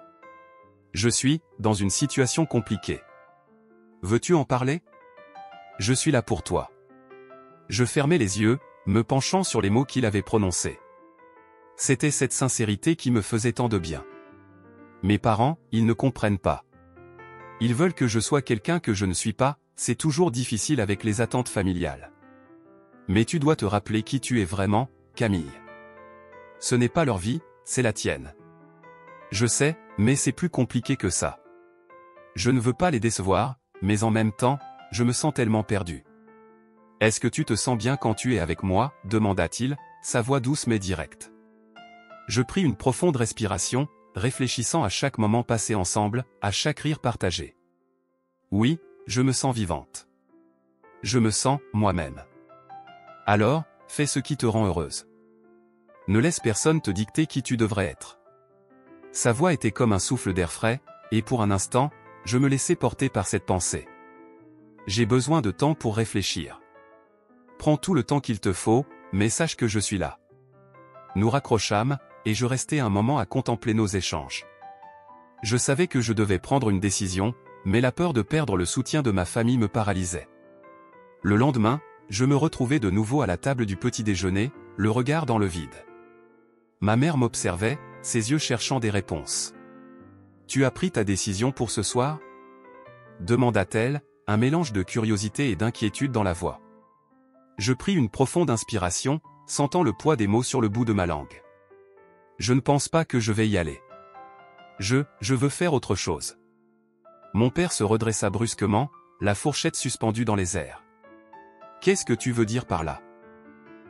Je suis dans une situation compliquée. Veux-tu en parler ? Je suis là pour toi. » Je fermai les yeux, me penchant sur les mots qu'il avait prononcés. C'était cette sincérité qui me faisait tant de bien. Mes parents, ils ne comprennent pas. Ils veulent que je sois quelqu'un que je ne suis pas, c'est toujours difficile avec les attentes familiales. Mais tu dois te rappeler qui tu es vraiment, Camille. Ce n'est pas leur vie, c'est la tienne. Je sais, mais c'est plus compliqué que ça. Je ne veux pas les décevoir, mais en même temps, je me sens tellement perdu. Est-ce que tu te sens bien quand tu es avec moi ? Demanda-t-il, sa voix douce mais directe. Je pris une profonde respiration, réfléchissant à chaque moment passé ensemble, à chaque rire partagé. Oui, je me sens vivante. Je me sens, moi-même. Alors, fais ce qui te rend heureuse. Ne laisse personne te dicter qui tu devrais être. Sa voix était comme un souffle d'air frais, et pour un instant, je me laissai porter par cette pensée. J'ai besoin de temps pour réfléchir. Prends tout le temps qu'il te faut, mais sache que je suis là. Nous raccrochâmes, et je restai un moment à contempler nos échanges. Je savais que je devais prendre une décision, mais la peur de perdre le soutien de ma famille me paralysait. Le lendemain, je me retrouvai de nouveau à la table du petit déjeuner, le regard dans le vide. Ma mère m'observait, ses yeux cherchant des réponses. « Tu as pris ta décision pour ce soir ?» demanda-t-elle, un mélange de curiosité et d'inquiétude dans la voix. Je pris une profonde inspiration, sentant le poids des mots sur le bout de ma langue. Je ne pense pas que je vais y aller. Je veux faire autre chose. Mon père se redressa brusquement, la fourchette suspendue dans les airs. Qu'est-ce que tu veux dire par là ?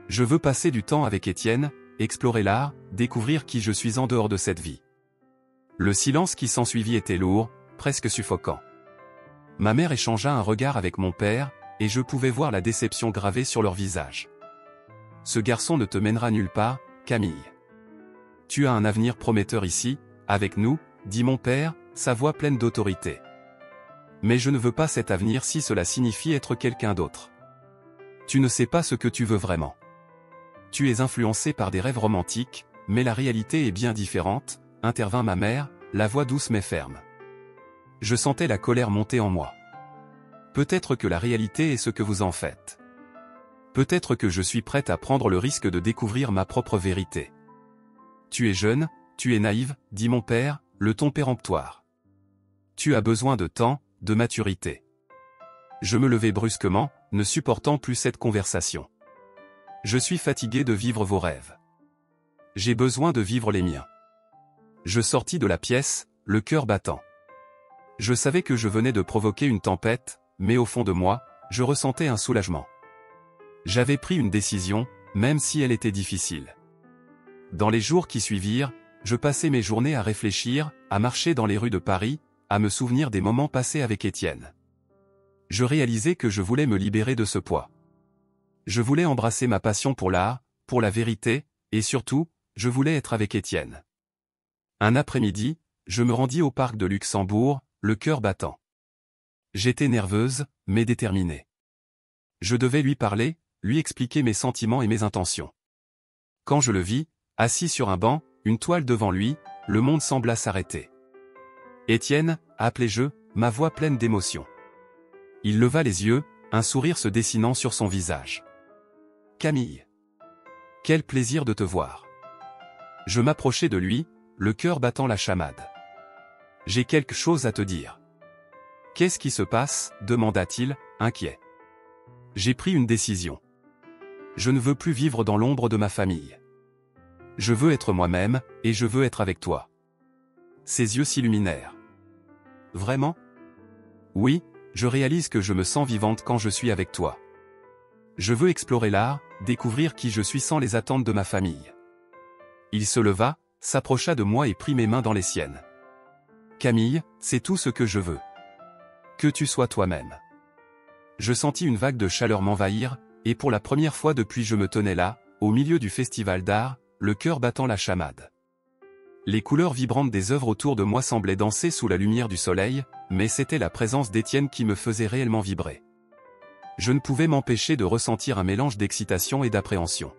Je veux passer du temps avec Étienne, explorer l'art, découvrir qui je suis en dehors de cette vie. Le silence qui s'ensuivit était lourd, presque suffocant. Ma mère échangea un regard avec mon père, et je pouvais voir la déception gravée sur leur visage. Ce garçon ne te mènera nulle part, Camille. Tu as un avenir prometteur ici, avec nous, dit mon père, sa voix pleine d'autorité. Mais je ne veux pas cet avenir si cela signifie être quelqu'un d'autre. Tu ne sais pas ce que tu veux vraiment. Tu es influencé par des rêves romantiques, mais la réalité est bien différente, intervint ma mère, la voix douce mais ferme. Je sentais la colère monter en moi. Peut-être que la réalité est ce que vous en faites. Peut-être que je suis prête à prendre le risque de découvrir ma propre vérité. Tu es jeune, tu es naïve, dit mon père, le ton péremptoire. Tu as besoin de temps, de maturité. Je me levai brusquement, ne supportant plus cette conversation. Je suis fatigué de vivre vos rêves. J'ai besoin de vivre les miens. Je sortis de la pièce, le cœur battant. Je savais que je venais de provoquer une tempête, mais au fond de moi, je ressentais un soulagement. J'avais pris une décision, même si elle était difficile. Dans les jours qui suivirent, je passais mes journées à réfléchir, à marcher dans les rues de Paris, à me souvenir des moments passés avec Étienne. Je réalisais que je voulais me libérer de ce poids. Je voulais embrasser ma passion pour l'art, pour la vérité, et surtout, je voulais être avec Étienne. Un après-midi, je me rendis au parc de Luxembourg, le cœur battant. J'étais nerveuse, mais déterminée. Je devais lui parler, lui expliquer mes sentiments et mes intentions. Quand je le vis, assis sur un banc, une toile devant lui, le monde sembla s'arrêter. Étienne, appelai-je, ma voix pleine d'émotion. Il leva les yeux, un sourire se dessinant sur son visage. Camille. Quel plaisir de te voir. Je m'approchai de lui, le cœur battant la chamade. J'ai quelque chose à te dire. Qu'est-ce qui se passe, demanda-t-il, inquiet. J'ai pris une décision. Je ne veux plus vivre dans l'ombre de ma famille. Je veux être moi-même, et je veux être avec toi. Ses yeux s'illuminèrent. Vraiment? Oui, je réalise que je me sens vivante quand je suis avec toi. Je veux explorer l'art, découvrir qui je suis sans les attentes de ma famille. Il se leva, s'approcha de moi et prit mes mains dans les siennes. Camille, c'est tout ce que je veux. Que tu sois toi-même. Je sentis une vague de chaleur m'envahir, et pour la première fois depuis je me tenais là, au milieu du festival d'art, le cœur battant la chamade. Les couleurs vibrantes des œuvres autour de moi semblaient danser sous la lumière du soleil, mais c'était la présence d'Étienne qui me faisait réellement vibrer. Je ne pouvais m'empêcher de ressentir un mélange d'excitation et d'appréhension.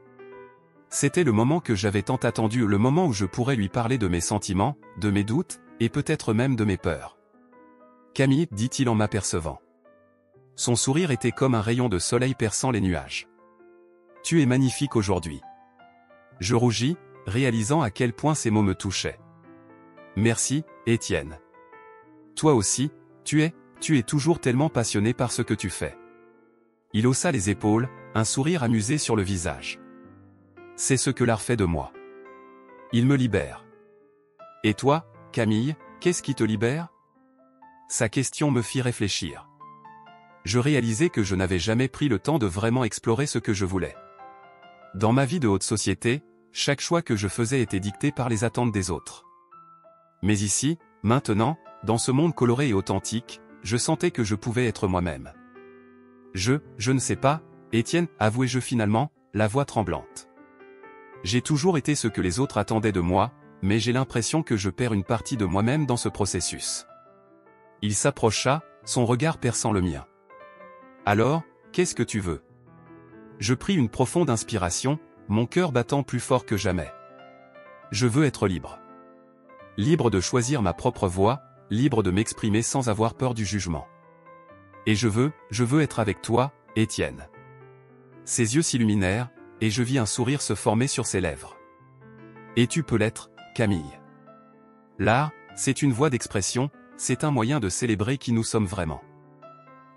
C'était le moment que j'avais tant attendu, le moment où je pourrais lui parler de mes sentiments, de mes doutes, et peut-être même de mes peurs. Camille, dit-il en m'apercevant. Son sourire était comme un rayon de soleil perçant les nuages. Tu es magnifique aujourd'hui. Je rougis, réalisant à quel point ces mots me touchaient. Merci, Étienne. Toi aussi, tu es toujours tellement passionné par ce que tu fais. Il haussa les épaules, un sourire amusé sur le visage. C'est ce que l'art fait de moi. Il me libère. Et toi, Camille, qu'est-ce qui te libère? Sa question me fit réfléchir. Je réalisais que je n'avais jamais pris le temps de vraiment explorer ce que je voulais. Dans ma vie de haute société, chaque choix que je faisais était dicté par les attentes des autres. Mais ici, maintenant, dans ce monde coloré et authentique, je sentais que je pouvais être moi-même. Je ne sais pas, Étienne, avouai-je finalement, la voix tremblante. J'ai toujours été ce que les autres attendaient de moi, mais j'ai l'impression que je perds une partie de moi-même dans ce processus. Il s'approcha, son regard perçant le mien. Alors, qu'est-ce que tu veux? Je pris une profonde inspiration, mon cœur battant plus fort que jamais. Je veux être libre. Libre de choisir ma propre voie, libre de m'exprimer sans avoir peur du jugement. Et je veux être avec toi, Étienne. Ses yeux s'illuminèrent, et je vis un sourire se former sur ses lèvres. Et tu peux l'être, Camille. L'art, c'est une voie d'expression, c'est un moyen de célébrer qui nous sommes vraiment.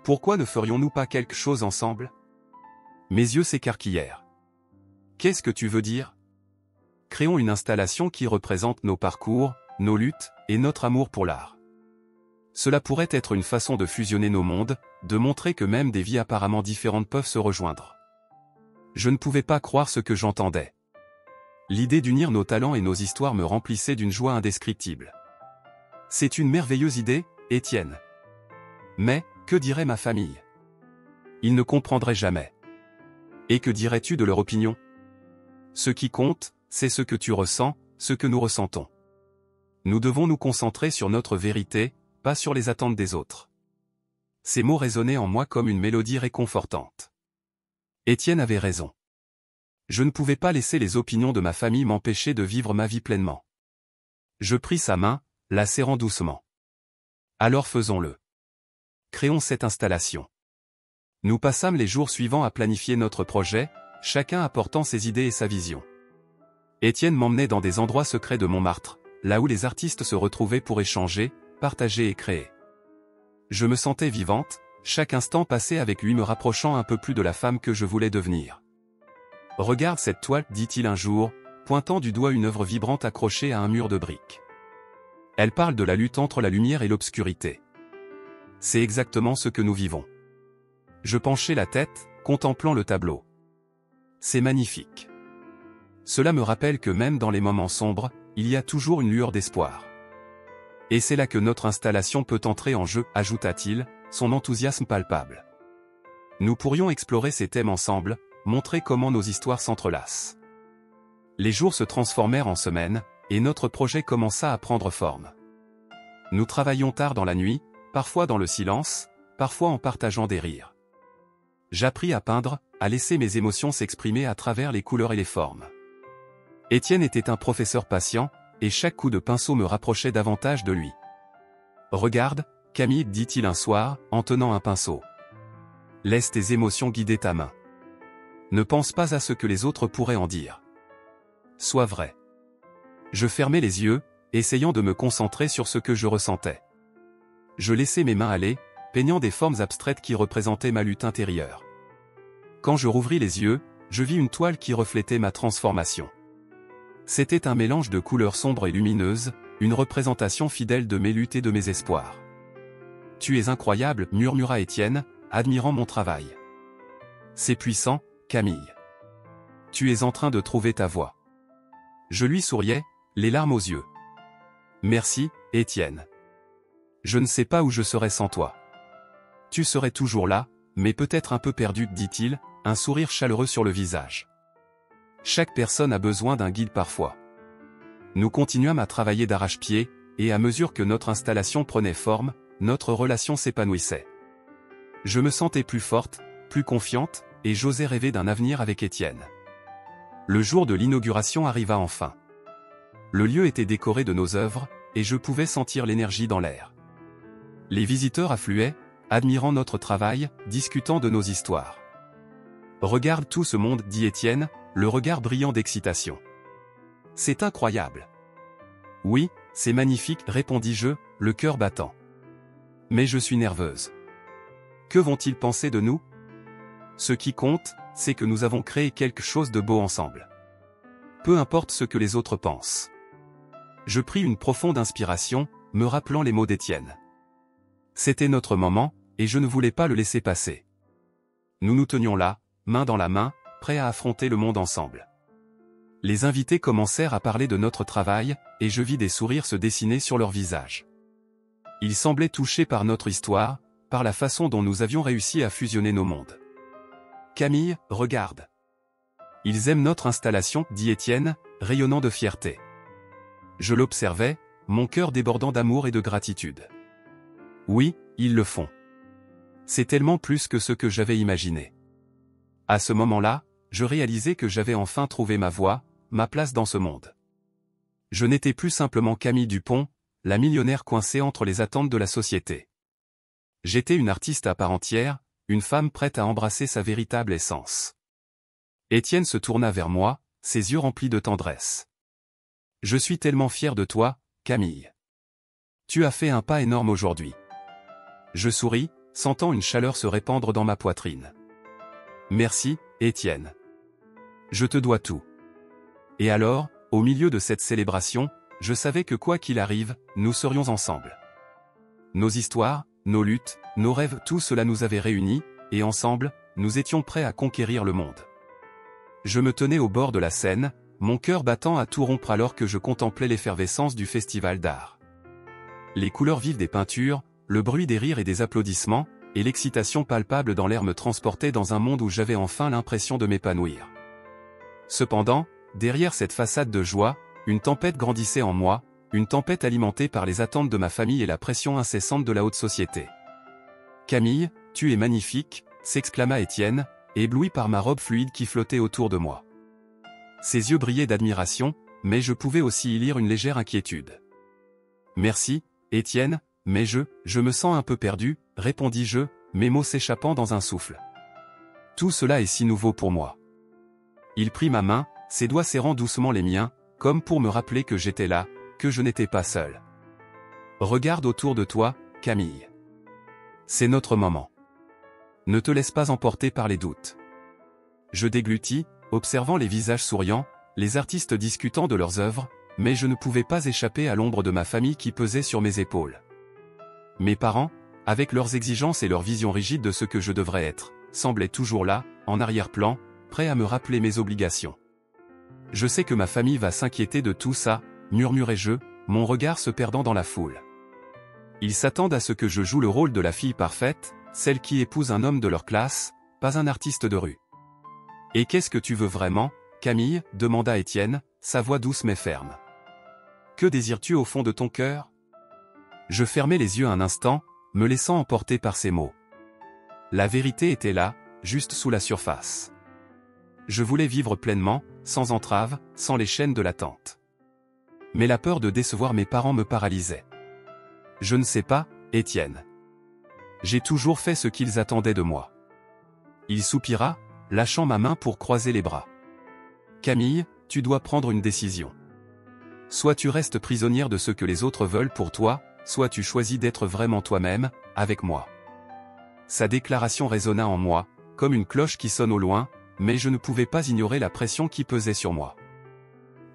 Pourquoi ne ferions-nous pas quelque chose ensemble? Mes yeux s'écarquillèrent. Qu'est-ce que tu veux dire? Créons une installation qui représente nos parcours, nos luttes, et notre amour pour l'art. Cela pourrait être une façon de fusionner nos mondes, de montrer que même des vies apparemment différentes peuvent se rejoindre. Je ne pouvais pas croire ce que j'entendais. L'idée d'unir nos talents et nos histoires me remplissait d'une joie indescriptible. C'est une merveilleuse idée, Étienne. Mais, que dirait ma famille? Ils ne comprendraient jamais. Et que dirais-tu de leur opinion? Ce qui compte, c'est ce que tu ressens, ce que nous ressentons. Nous devons nous concentrer sur notre vérité, pas sur les attentes des autres. Ces mots résonnaient en moi comme une mélodie réconfortante. Étienne avait raison. Je ne pouvais pas laisser les opinions de ma famille m'empêcher de vivre ma vie pleinement. Je pris sa main, la serrant doucement. Alors faisons-le. Créons cette installation. Nous passâmes les jours suivants à planifier notre projet, chacun apportant ses idées et sa vision. Étienne m'emmenait dans des endroits secrets de Montmartre, là où les artistes se retrouvaient pour échanger, partager et créer. Je me sentais vivante, chaque instant passé avec lui me rapprochant un peu plus de la femme que je voulais devenir. « Regarde cette toile, dit-il un jour, pointant du doigt une œuvre vibrante accrochée à un mur de briques. Elle parle de la lutte entre la lumière et l'obscurité. C'est exactement ce que nous vivons. » Je penchai la tête, contemplant le tableau. C'est magnifique. Cela me rappelle que même dans les moments sombres, il y a toujours une lueur d'espoir. Et c'est là que notre installation peut entrer en jeu, ajouta-t-il, son enthousiasme palpable. Nous pourrions explorer ces thèmes ensemble, montrer comment nos histoires s'entrelacent. Les jours se transformèrent en semaines, et notre projet commença à prendre forme. Nous travaillions tard dans la nuit, parfois dans le silence, parfois en partageant des rires. J'appris à peindre, à laisser mes émotions s'exprimer à travers les couleurs et les formes. Étienne était un professeur patient, et chaque coup de pinceau me rapprochait davantage de lui. « Regarde, Camille, dit-il un soir, en tenant un pinceau. Laisse tes émotions guider ta main. Ne pense pas à ce que les autres pourraient en dire. Sois vrai. » Je fermais les yeux, essayant de me concentrer sur ce que je ressentais. Je laissais mes mains aller, peignant des formes abstraites qui représentaient ma lutte intérieure. Quand je rouvris les yeux, je vis une toile qui reflétait ma transformation. C'était un mélange de couleurs sombres et lumineuses, une représentation fidèle de mes luttes et de mes espoirs. « Tu es incroyable, murmura Étienne, admirant mon travail. C'est puissant, Camille. Tu es en train de trouver ta voie. » Je lui souriais, les larmes aux yeux. « Merci, Étienne. Je ne sais pas où je serais sans toi. Tu serais toujours là, mais peut-être un peu perdu, dit-il, un sourire chaleureux sur le visage. Chaque personne a besoin d'un guide parfois. Nous continuâmes à travailler d'arrache-pied, et à mesure que notre installation prenait forme, notre relation s'épanouissait. Je me sentais plus forte, plus confiante, et j'osais rêver d'un avenir avec Étienne. Le jour de l'inauguration arriva enfin. Le lieu était décoré de nos œuvres, et je pouvais sentir l'énergie dans l'air. Les visiteurs affluaient, admirant notre travail, discutant de nos histoires. « Regarde tout ce monde, dit Étienne, le regard brillant d'excitation. C'est incroyable. » « Oui, c'est magnifique, répondis-je, le cœur battant. Mais je suis nerveuse. Que vont-ils penser de nous? Ce qui compte, c'est que nous avons créé quelque chose de beau ensemble. Peu importe ce que les autres pensent. » Je pris une profonde inspiration, me rappelant les mots d'Étienne. C'était notre moment, et je ne voulais pas le laisser passer. Nous nous tenions là, main dans la main, prêts à affronter le monde ensemble. Les invités commencèrent à parler de notre travail, et je vis des sourires se dessiner sur leurs visages. Ils semblaient touchés par notre histoire, par la façon dont nous avions réussi à fusionner nos mondes. « Camille, regarde. Ils aiment notre installation, dit Étienne, rayonnant de fierté. » Je l'observais, mon cœur débordant d'amour et de gratitude. Oui, ils le font. C'est tellement plus que ce que j'avais imaginé. À ce moment-là, je réalisais que j'avais enfin trouvé ma voie, ma place dans ce monde. Je n'étais plus simplement Camille Dupont, la millionnaire coincée entre les attentes de la société. J'étais une artiste à part entière, une femme prête à embrasser sa véritable essence. Étienne se tourna vers moi, ses yeux remplis de tendresse. « Je suis tellement fier de toi, Camille. Tu as fait un pas énorme aujourd'hui. » Je souris, sentant une chaleur se répandre dans ma poitrine. « Merci, Étienne. Je te dois tout. » Et alors, au milieu de cette célébration, je savais que quoi qu'il arrive, nous serions ensemble. Nos histoires, nos luttes, nos rêves, tout cela nous avait réunis, et ensemble, nous étions prêts à conquérir le monde. Je me tenais au bord de la scène, mon cœur battant à tout rompre alors que je contemplais l'effervescence du festival d'art. Les couleurs vives des peintures, le bruit des rires et des applaudissements, et l'excitation palpable dans l'air me transportaient dans un monde où j'avais enfin l'impression de m'épanouir. Cependant, derrière cette façade de joie, une tempête grandissait en moi, une tempête alimentée par les attentes de ma famille et la pression incessante de la haute société. « Camille, tu es magnifique !» s'exclama Étienne, ébloui par ma robe fluide qui flottait autour de moi. Ses yeux brillaient d'admiration, mais je pouvais aussi y lire une légère inquiétude. « Merci, Étienne, mais je me sens un peu perdu, répondis-je, mes mots s'échappant dans un souffle. Tout cela est si nouveau pour moi. Il prit ma main, ses doigts serrant doucement les miens, comme pour me rappeler que j'étais là, que je n'étais pas seul. Regarde autour de toi, Camille. C'est notre moment. Ne te laisse pas emporter par les doutes. Je déglutis, observant les visages souriants, les artistes discutant de leurs œuvres, mais je ne pouvais pas échapper à l'ombre de ma famille qui pesait sur mes épaules. Mes parents, avec leurs exigences et leur vision rigide de ce que je devrais être, semblaient toujours là, en arrière-plan, prêts à me rappeler mes obligations. Je sais que ma famille va s'inquiéter de tout ça, murmurai-je, mon regard se perdant dans la foule. Ils s'attendent à ce que je joue le rôle de la fille parfaite, celle qui épouse un homme de leur classe, pas un artiste de rue. « Et qu'est-ce que tu veux vraiment, Camille ?» demanda Étienne, sa voix douce mais ferme. « Que désires-tu au fond de ton cœur ?» Je fermai les yeux un instant, me laissant emporter par ces mots. La vérité était là, juste sous la surface. Je voulais vivre pleinement, sans entrave, sans les chaînes de l'attente. Mais la peur de décevoir mes parents me paralysait. Je ne sais pas, Étienne. J'ai toujours fait ce qu'ils attendaient de moi. Il soupira, lâchant ma main pour croiser les bras. Camille, tu dois prendre une décision. Soit tu restes prisonnière de ce que les autres veulent pour toi, soit tu choisis d'être vraiment toi-même, avec moi. Sa déclaration résonna en moi, comme une cloche qui sonne au loin, mais je ne pouvais pas ignorer la pression qui pesait sur moi.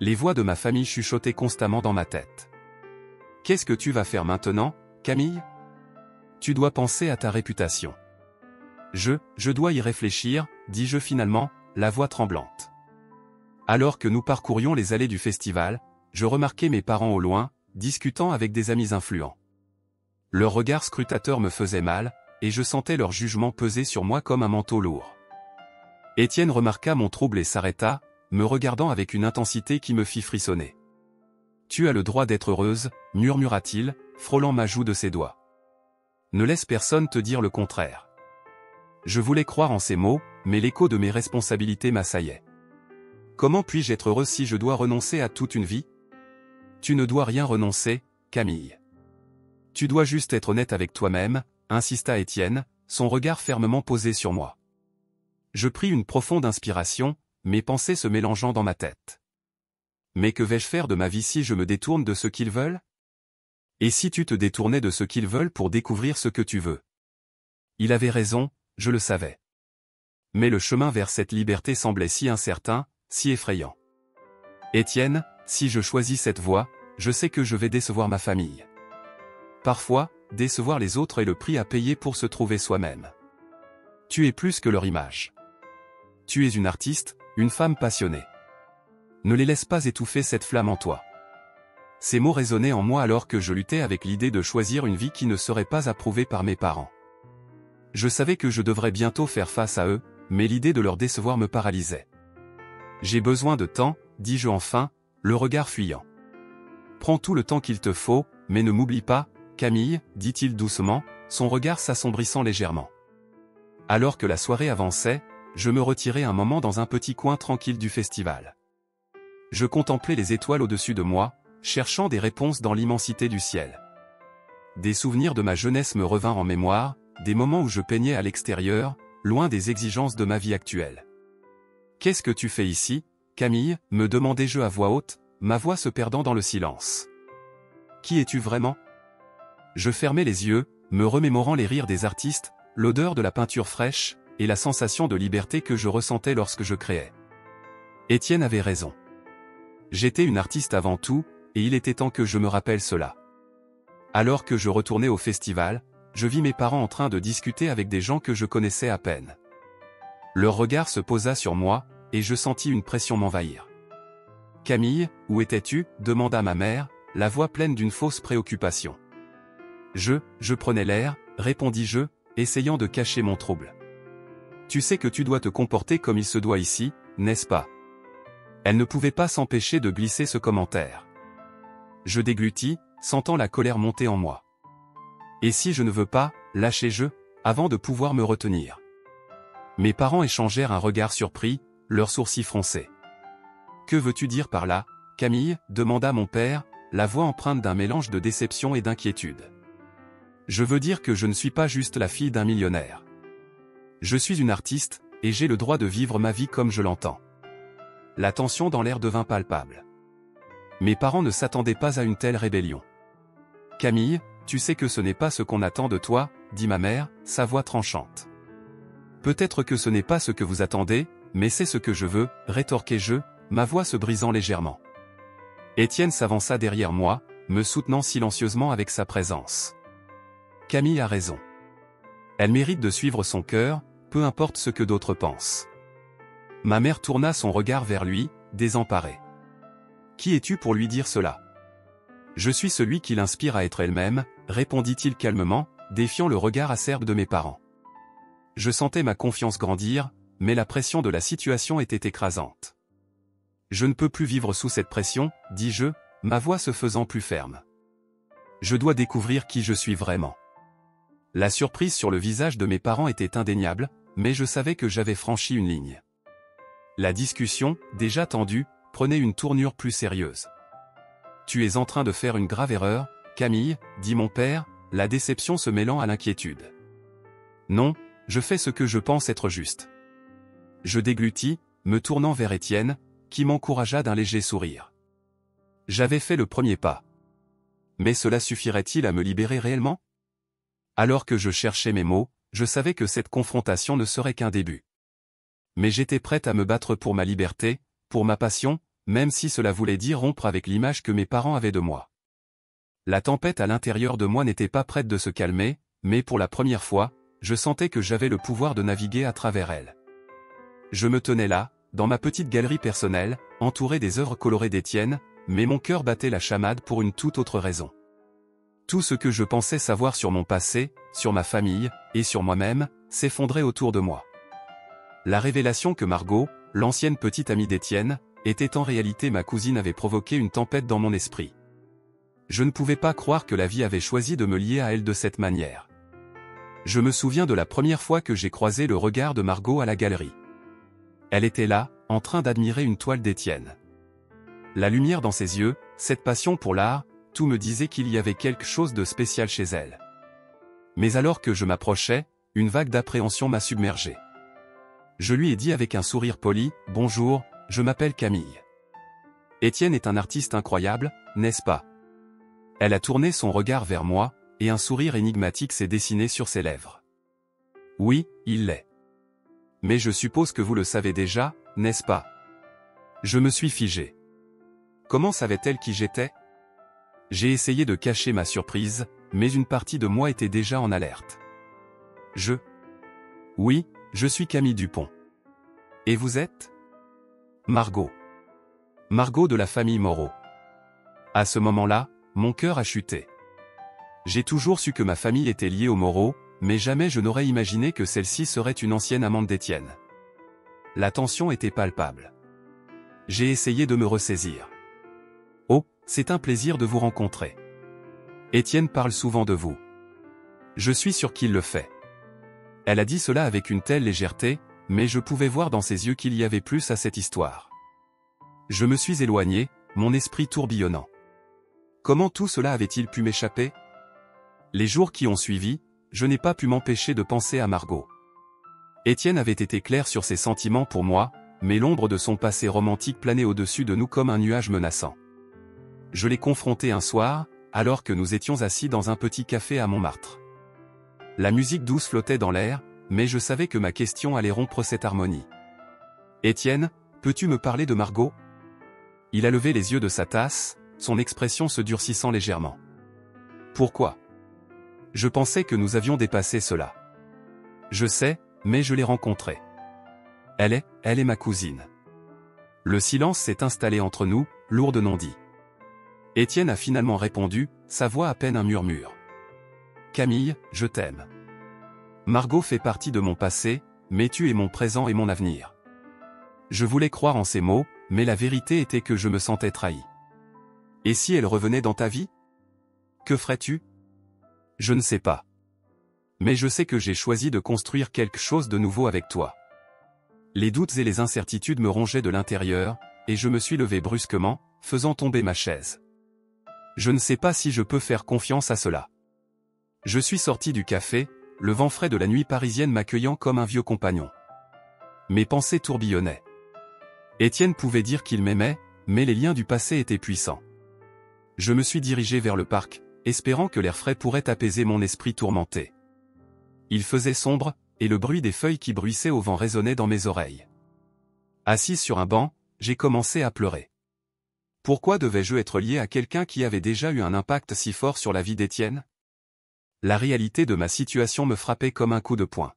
Les voix de ma famille chuchotaient constamment dans ma tête. « Qu'est-ce que tu vas faire maintenant, Camille ? Tu dois penser à ta réputation. » Je dois y réfléchir, dis-je finalement, la voix tremblante. Alors que nous parcourions les allées du festival, je remarquai mes parents au loin, discutant avec des amis influents. Leur regard scrutateur me faisait mal, et je sentais leur jugement peser sur moi comme un manteau lourd. Étienne remarqua mon trouble et s'arrêta, me regardant avec une intensité qui me fit frissonner. « Tu as le droit d'être heureuse, » murmura-t-il, frôlant ma joue de ses doigts. « Ne laisse personne te dire le contraire. » Je voulais croire en ces mots, mais l'écho de mes responsabilités m'assaillait. Comment puis-je être heureuse si je dois renoncer à toute une vie ? Tu ne dois rien renoncer, Camille. Tu dois juste être honnête avec toi-même, insista Étienne, son regard fermement posé sur moi. Je pris une profonde inspiration, mes pensées se mélangeant dans ma tête. Mais que vais-je faire de ma vie si je me détourne de ce qu'ils veulent ? Et si tu te détournais de ce qu'ils veulent pour découvrir ce que tu veux ? Il avait raison, je le savais. Mais le chemin vers cette liberté semblait si incertain, si effrayant. Étienne, si je choisis cette voie, je sais que je vais décevoir ma famille. Parfois, décevoir les autres est le prix à payer pour se trouver soi-même. Tu es plus que leur image. Tu es une artiste, une femme passionnée. Ne les laisse pas étouffer cette flamme en toi. Ces mots résonnaient en moi alors que je luttais avec l'idée de choisir une vie qui ne serait pas approuvée par mes parents. Je savais que je devrais bientôt faire face à eux, mais l'idée de leur décevoir me paralysait. J'ai besoin de temps, dis-je enfin, le regard fuyant. Prends tout le temps qu'il te faut, mais ne m'oublie pas, Camille, dit-il doucement, son regard s'assombrissant légèrement. Alors que la soirée avançait, je me retirai un moment dans un petit coin tranquille du festival. Je contemplais les étoiles au-dessus de moi, cherchant des réponses dans l'immensité du ciel. Des souvenirs de ma jeunesse me revinrent en mémoire, des moments où je peignais à l'extérieur, loin des exigences de ma vie actuelle. « Qu'est-ce que tu fais ici, Camille ?» me demandai-je à voix haute, ma voix se perdant dans le silence. « Qui es-tu vraiment ?» Je fermai les yeux, me remémorant les rires des artistes, l'odeur de la peinture fraîche, et la sensation de liberté que je ressentais lorsque je créais. Étienne avait raison. J'étais une artiste avant tout, et il était temps que je me rappelle cela. Alors que je retournais au festival, je vis mes parents en train de discuter avec des gens que je connaissais à peine. Leur regard se posa sur moi, et je sentis une pression m'envahir. « Camille, où étais-tu » demanda ma mère, la voix pleine d'une fausse préoccupation. Je prenais l'air, répondis-je, essayant de cacher mon trouble. « Tu sais que tu dois te comporter comme il se doit ici, n'est-ce pas ?» Elle ne pouvait pas s'empêcher de glisser ce commentaire. Je déglutis, sentant la colère monter en moi. Et si je ne veux pas, lâchai-je, avant de pouvoir me retenir. Mes parents échangèrent un regard surpris, leurs sourcils froncés. « Que veux-tu dire par là, Camille » demanda mon père, la voix empreinte d'un mélange de déception et d'inquiétude. « Je veux dire que je ne suis pas juste la fille d'un millionnaire. Je suis une artiste, et j'ai le droit de vivre ma vie comme je l'entends. » La tension dans l'air devint palpable. Mes parents ne s'attendaient pas à une telle rébellion. « Camille, tu sais que ce n'est pas ce qu'on attend de toi, » dit ma mère, sa voix tranchante. « Peut-être que ce n'est pas ce que vous attendez, mais c'est ce que je veux, rétorquai-je, ma voix se brisant légèrement. Étienne s'avança derrière moi, me soutenant silencieusement avec sa présence. « Camille a raison. Elle mérite de suivre son cœur, peu importe ce que d'autres pensent. » Ma mère tourna son regard vers lui, désemparée. « Qui es-tu pour lui dire cela ? » « Je suis celui qui l'inspire à être elle-même, » répondit-il calmement, défiant le regard acerbe de mes parents. Je sentais ma confiance grandir, mais la pression de la situation était écrasante. « Je ne peux plus vivre sous cette pression, » dis-je, ma voix se faisant plus ferme. « Je dois découvrir qui je suis vraiment. » La surprise sur le visage de mes parents était indéniable, mais je savais que j'avais franchi une ligne. La discussion, déjà tendue, prenait une tournure plus sérieuse. « Tu es en train de faire une grave erreur, Camille, » dit mon père, la déception se mêlant à l'inquiétude. « Non, je fais ce que je pense être juste. » Je déglutis, me tournant vers Étienne, qui m'encouragea d'un léger sourire. J'avais fait le premier pas. Mais cela suffirait-il à me libérer réellement ? Alors que je cherchais mes mots, je savais que cette confrontation ne serait qu'un début. Mais j'étais prête à me battre pour ma liberté, pour ma passion, même si cela voulait dire rompre avec l'image que mes parents avaient de moi. La tempête à l'intérieur de moi n'était pas prête de se calmer, mais pour la première fois, je sentais que j'avais le pouvoir de naviguer à travers elle. Je me tenais là, dans ma petite galerie personnelle, entourée des œuvres colorées d'Étienne, mais mon cœur battait la chamade pour une toute autre raison. Tout ce que je pensais savoir sur mon passé, sur ma famille, et sur moi-même, s'effondrait autour de moi. La révélation que Margot, l'ancienne petite amie d'Étienne, était en réalité ma cousine avait provoqué une tempête dans mon esprit. Je ne pouvais pas croire que la vie avait choisi de me lier à elle de cette manière. Je me souviens de la première fois que j'ai croisé le regard de Margot à la galerie. Elle était là, en train d'admirer une toile d'Étienne. La lumière dans ses yeux, cette passion pour l'art, tout me disait qu'il y avait quelque chose de spécial chez elle. Mais alors que je m'approchais, une vague d'appréhension m'a submergé. Je lui ai dit avec un sourire poli, « Bonjour, je m'appelle Camille. Étienne est un artiste incroyable, n'est-ce pas ?» Elle a tourné son regard vers moi, et un sourire énigmatique s'est dessiné sur ses lèvres. « Oui, il l'est. Mais je suppose que vous le savez déjà, n'est-ce pas ?» Je me suis figé. Comment savait-elle qui j'étais ? J'ai essayé de cacher ma surprise, mais une partie de moi était déjà en alerte. Oui, je suis Camille Dupont. Et vous êtes ? Margot. Margot de la famille Moreau. À ce moment-là, mon cœur a chuté. J'ai toujours su que ma famille était liée aux Moreau, mais jamais je n'aurais imaginé que celle-ci serait une ancienne amante d'Étienne. La tension était palpable. J'ai essayé de me ressaisir. « Oh, c'est un plaisir de vous rencontrer. Étienne parle souvent de vous. Je suis sûr qu'il le fait. » Elle a dit cela avec une telle légèreté, mais je pouvais voir dans ses yeux qu'il y avait plus à cette histoire. Je me suis éloigné, mon esprit tourbillonnant. Comment tout cela avait-il pu m'échapper ? Les jours qui ont suivi, je n'ai pas pu m'empêcher de penser à Margot. Étienne avait été clair sur ses sentiments pour moi, mais l'ombre de son passé romantique planait au-dessus de nous comme un nuage menaçant. Je l'ai confronté un soir, alors que nous étions assis dans un petit café à Montmartre. La musique douce flottait dans l'air, mais je savais que ma question allait rompre cette harmonie. « Étienne, peux-tu me parler de Margot ?» Il a levé les yeux de sa tasse, son expression se durcissant légèrement. « Pourquoi ? Je pensais que nous avions dépassé cela. Je sais, mais je l'ai rencontrée. Elle est ma cousine. Le silence s'est installé entre nous, lourd de non-dits. Étienne a finalement répondu, sa voix à peine un murmure. Camille, je t'aime. Margot fait partie de mon passé, mais tu es mon présent et mon avenir. Je voulais croire en ces mots, mais la vérité était que je me sentais trahi. Et si elle revenait dans ta vie? Que ferais-tu? Je ne sais pas. Mais je sais que j'ai choisi de construire quelque chose de nouveau avec toi. Les doutes et les incertitudes me rongeaient de l'intérieur, et je me suis levé brusquement, faisant tomber ma chaise. Je ne sais pas si je peux faire confiance à cela. Je suis sorti du café, le vent frais de la nuit parisienne m'accueillant comme un vieux compagnon. Mes pensées tourbillonnaient. Étienne pouvait dire qu'il m'aimait, mais les liens du passé étaient puissants. Je me suis dirigé vers le parc, espérant que l'air frais pourrait apaiser mon esprit tourmenté. Il faisait sombre, et le bruit des feuilles qui bruissaient au vent résonnait dans mes oreilles. Assise sur un banc, j'ai commencé à pleurer. Pourquoi devais-je être lié à quelqu'un qui avait déjà eu un impact si fort sur la vie d'Étienne? La réalité de ma situation me frappait comme un coup de poing.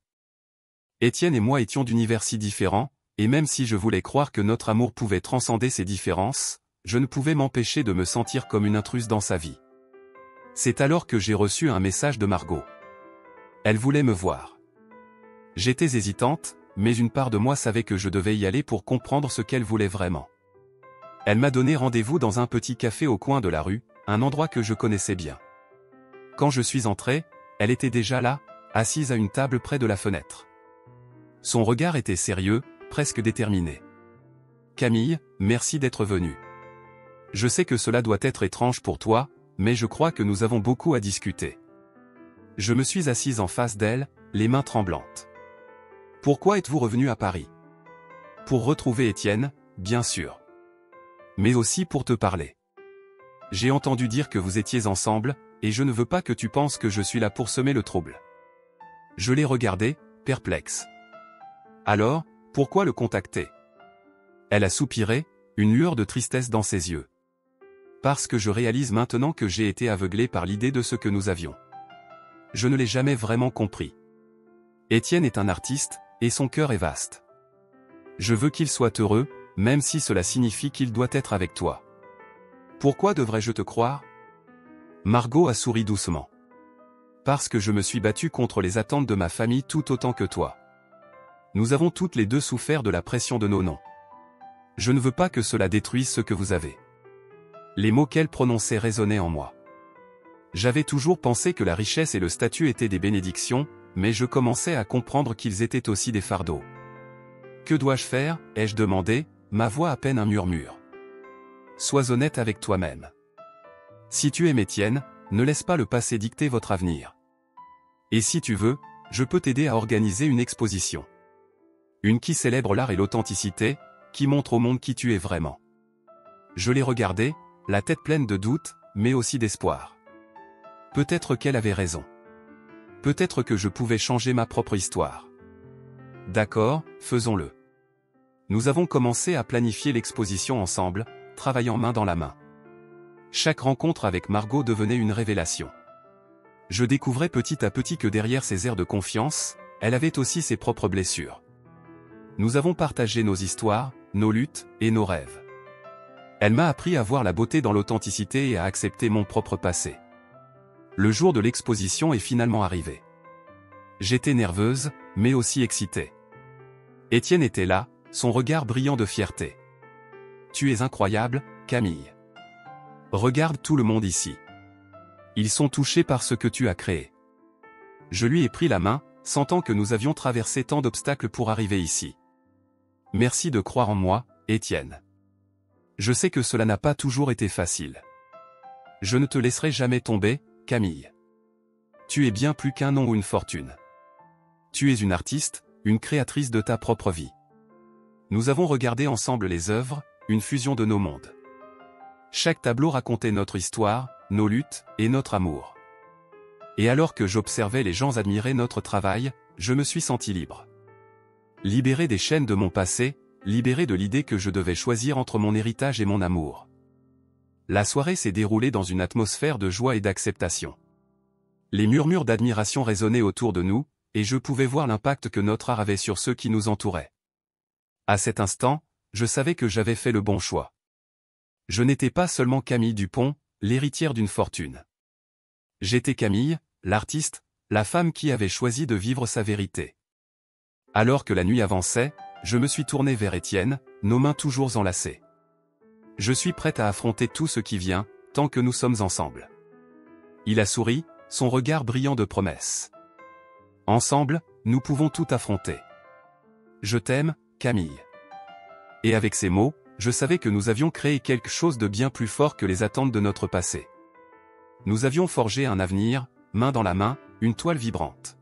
Étienne et moi étions d'univers si différents, et même si je voulais croire que notre amour pouvait transcender ces différences, je ne pouvais m'empêcher de me sentir comme une intruse dans sa vie. C'est alors que j'ai reçu un message de Margot. Elle voulait me voir. J'étais hésitante, mais une part de moi savait que je devais y aller pour comprendre ce qu'elle voulait vraiment. Elle m'a donné rendez-vous dans un petit café au coin de la rue, un endroit que je connaissais bien. Quand je suis entré, elle était déjà là, assise à une table près de la fenêtre. Son regard était sérieux, presque déterminé. Camille, merci d'être venue. Je sais que cela doit être étrange pour toi, mais je crois que nous avons beaucoup à discuter. Je me suis assise en face d'elle, les mains tremblantes. Pourquoi êtes-vous revenu à Paris? Pour retrouver Étienne, bien sûr. Mais aussi pour te parler. J'ai entendu dire que vous étiez ensemble, et je ne veux pas que tu penses que je suis là pour semer le trouble. Je l'ai regardé, perplexe. Alors, pourquoi le contacter? Elle a soupiré, une lueur de tristesse dans ses yeux. Parce que je réalise maintenant que j'ai été aveuglé par l'idée de ce que nous avions. Je ne l'ai jamais vraiment compris. Étienne est un artiste, et son cœur est vaste. Je veux qu'il soit heureux, même si cela signifie qu'il doit être avec toi. Pourquoi devrais-je te croire? Margot a souri doucement. Parce que je me suis battu contre les attentes de ma famille tout autant que toi. Nous avons toutes les deux souffert de la pression de nos noms. Je ne veux pas que cela détruise ce que vous avez. Les mots qu'elle prononçait résonnaient en moi. J'avais toujours pensé que la richesse et le statut étaient des bénédictions, mais je commençais à comprendre qu'ils étaient aussi des fardeaux. Que dois-je faire? Ai-je demandé, ma voix à peine un murmure. Sois honnête avec toi-même. Si tu aimes Étienne, ne laisse pas le passé dicter votre avenir. Et si tu veux, je peux t'aider à organiser une exposition. Une qui célèbre l'art et l'authenticité, qui montre au monde qui tu es vraiment. Je l'ai regardée, la tête pleine de doutes, mais aussi d'espoir. Peut-être qu'elle avait raison. Peut-être que je pouvais changer ma propre histoire. D'accord, faisons-le. Nous avons commencé à planifier l'exposition ensemble, travaillant main dans la main. Chaque rencontre avec Margot devenait une révélation. Je découvrais petit à petit que derrière ses airs de confiance, elle avait aussi ses propres blessures. Nous avons partagé nos histoires, nos luttes, et nos rêves. Elle m'a appris à voir la beauté dans l'authenticité et à accepter mon propre passé. Le jour de l'exposition est finalement arrivé. J'étais nerveuse, mais aussi excitée. Étienne était là, son regard brillant de fierté. Tu es incroyable, Camille. Regarde tout le monde ici. Ils sont touchés par ce que tu as créé. Je lui ai pris la main, sentant que nous avions traversé tant d'obstacles pour arriver ici. Merci de croire en moi, Étienne. Je sais que cela n'a pas toujours été facile. Je ne te laisserai jamais tomber, Camille. Tu es bien plus qu'un nom ou une fortune. Tu es une artiste, une créatrice de ta propre vie. Nous avons regardé ensemble les œuvres, une fusion de nos mondes. Chaque tableau racontait notre histoire, nos luttes, et notre amour. Et alors que j'observais les gens admirer notre travail, je me suis senti libre. Libéré des chaînes de mon passé, libéré de l'idée que je devais choisir entre mon héritage et mon amour. La soirée s'est déroulée dans une atmosphère de joie et d'acceptation. Les murmures d'admiration résonnaient autour de nous, et je pouvais voir l'impact que notre art avait sur ceux qui nous entouraient. À cet instant, je savais que j'avais fait le bon choix. Je n'étais pas seulement Camille Dupont, l'héritière d'une fortune. J'étais Camille, l'artiste, la femme qui avait choisi de vivre sa vérité. Alors que la nuit avançait, je me suis tourné vers Étienne, nos mains toujours enlacées. Je suis prête à affronter tout ce qui vient, tant que nous sommes ensemble. Il a souri, son regard brillant de promesse. Ensemble, nous pouvons tout affronter. Je t'aime, Camille. Et avec ces mots, je savais que nous avions créé quelque chose de bien plus fort que les attentes de notre passé. Nous avions forgé un avenir, main dans la main, une toile vibrante.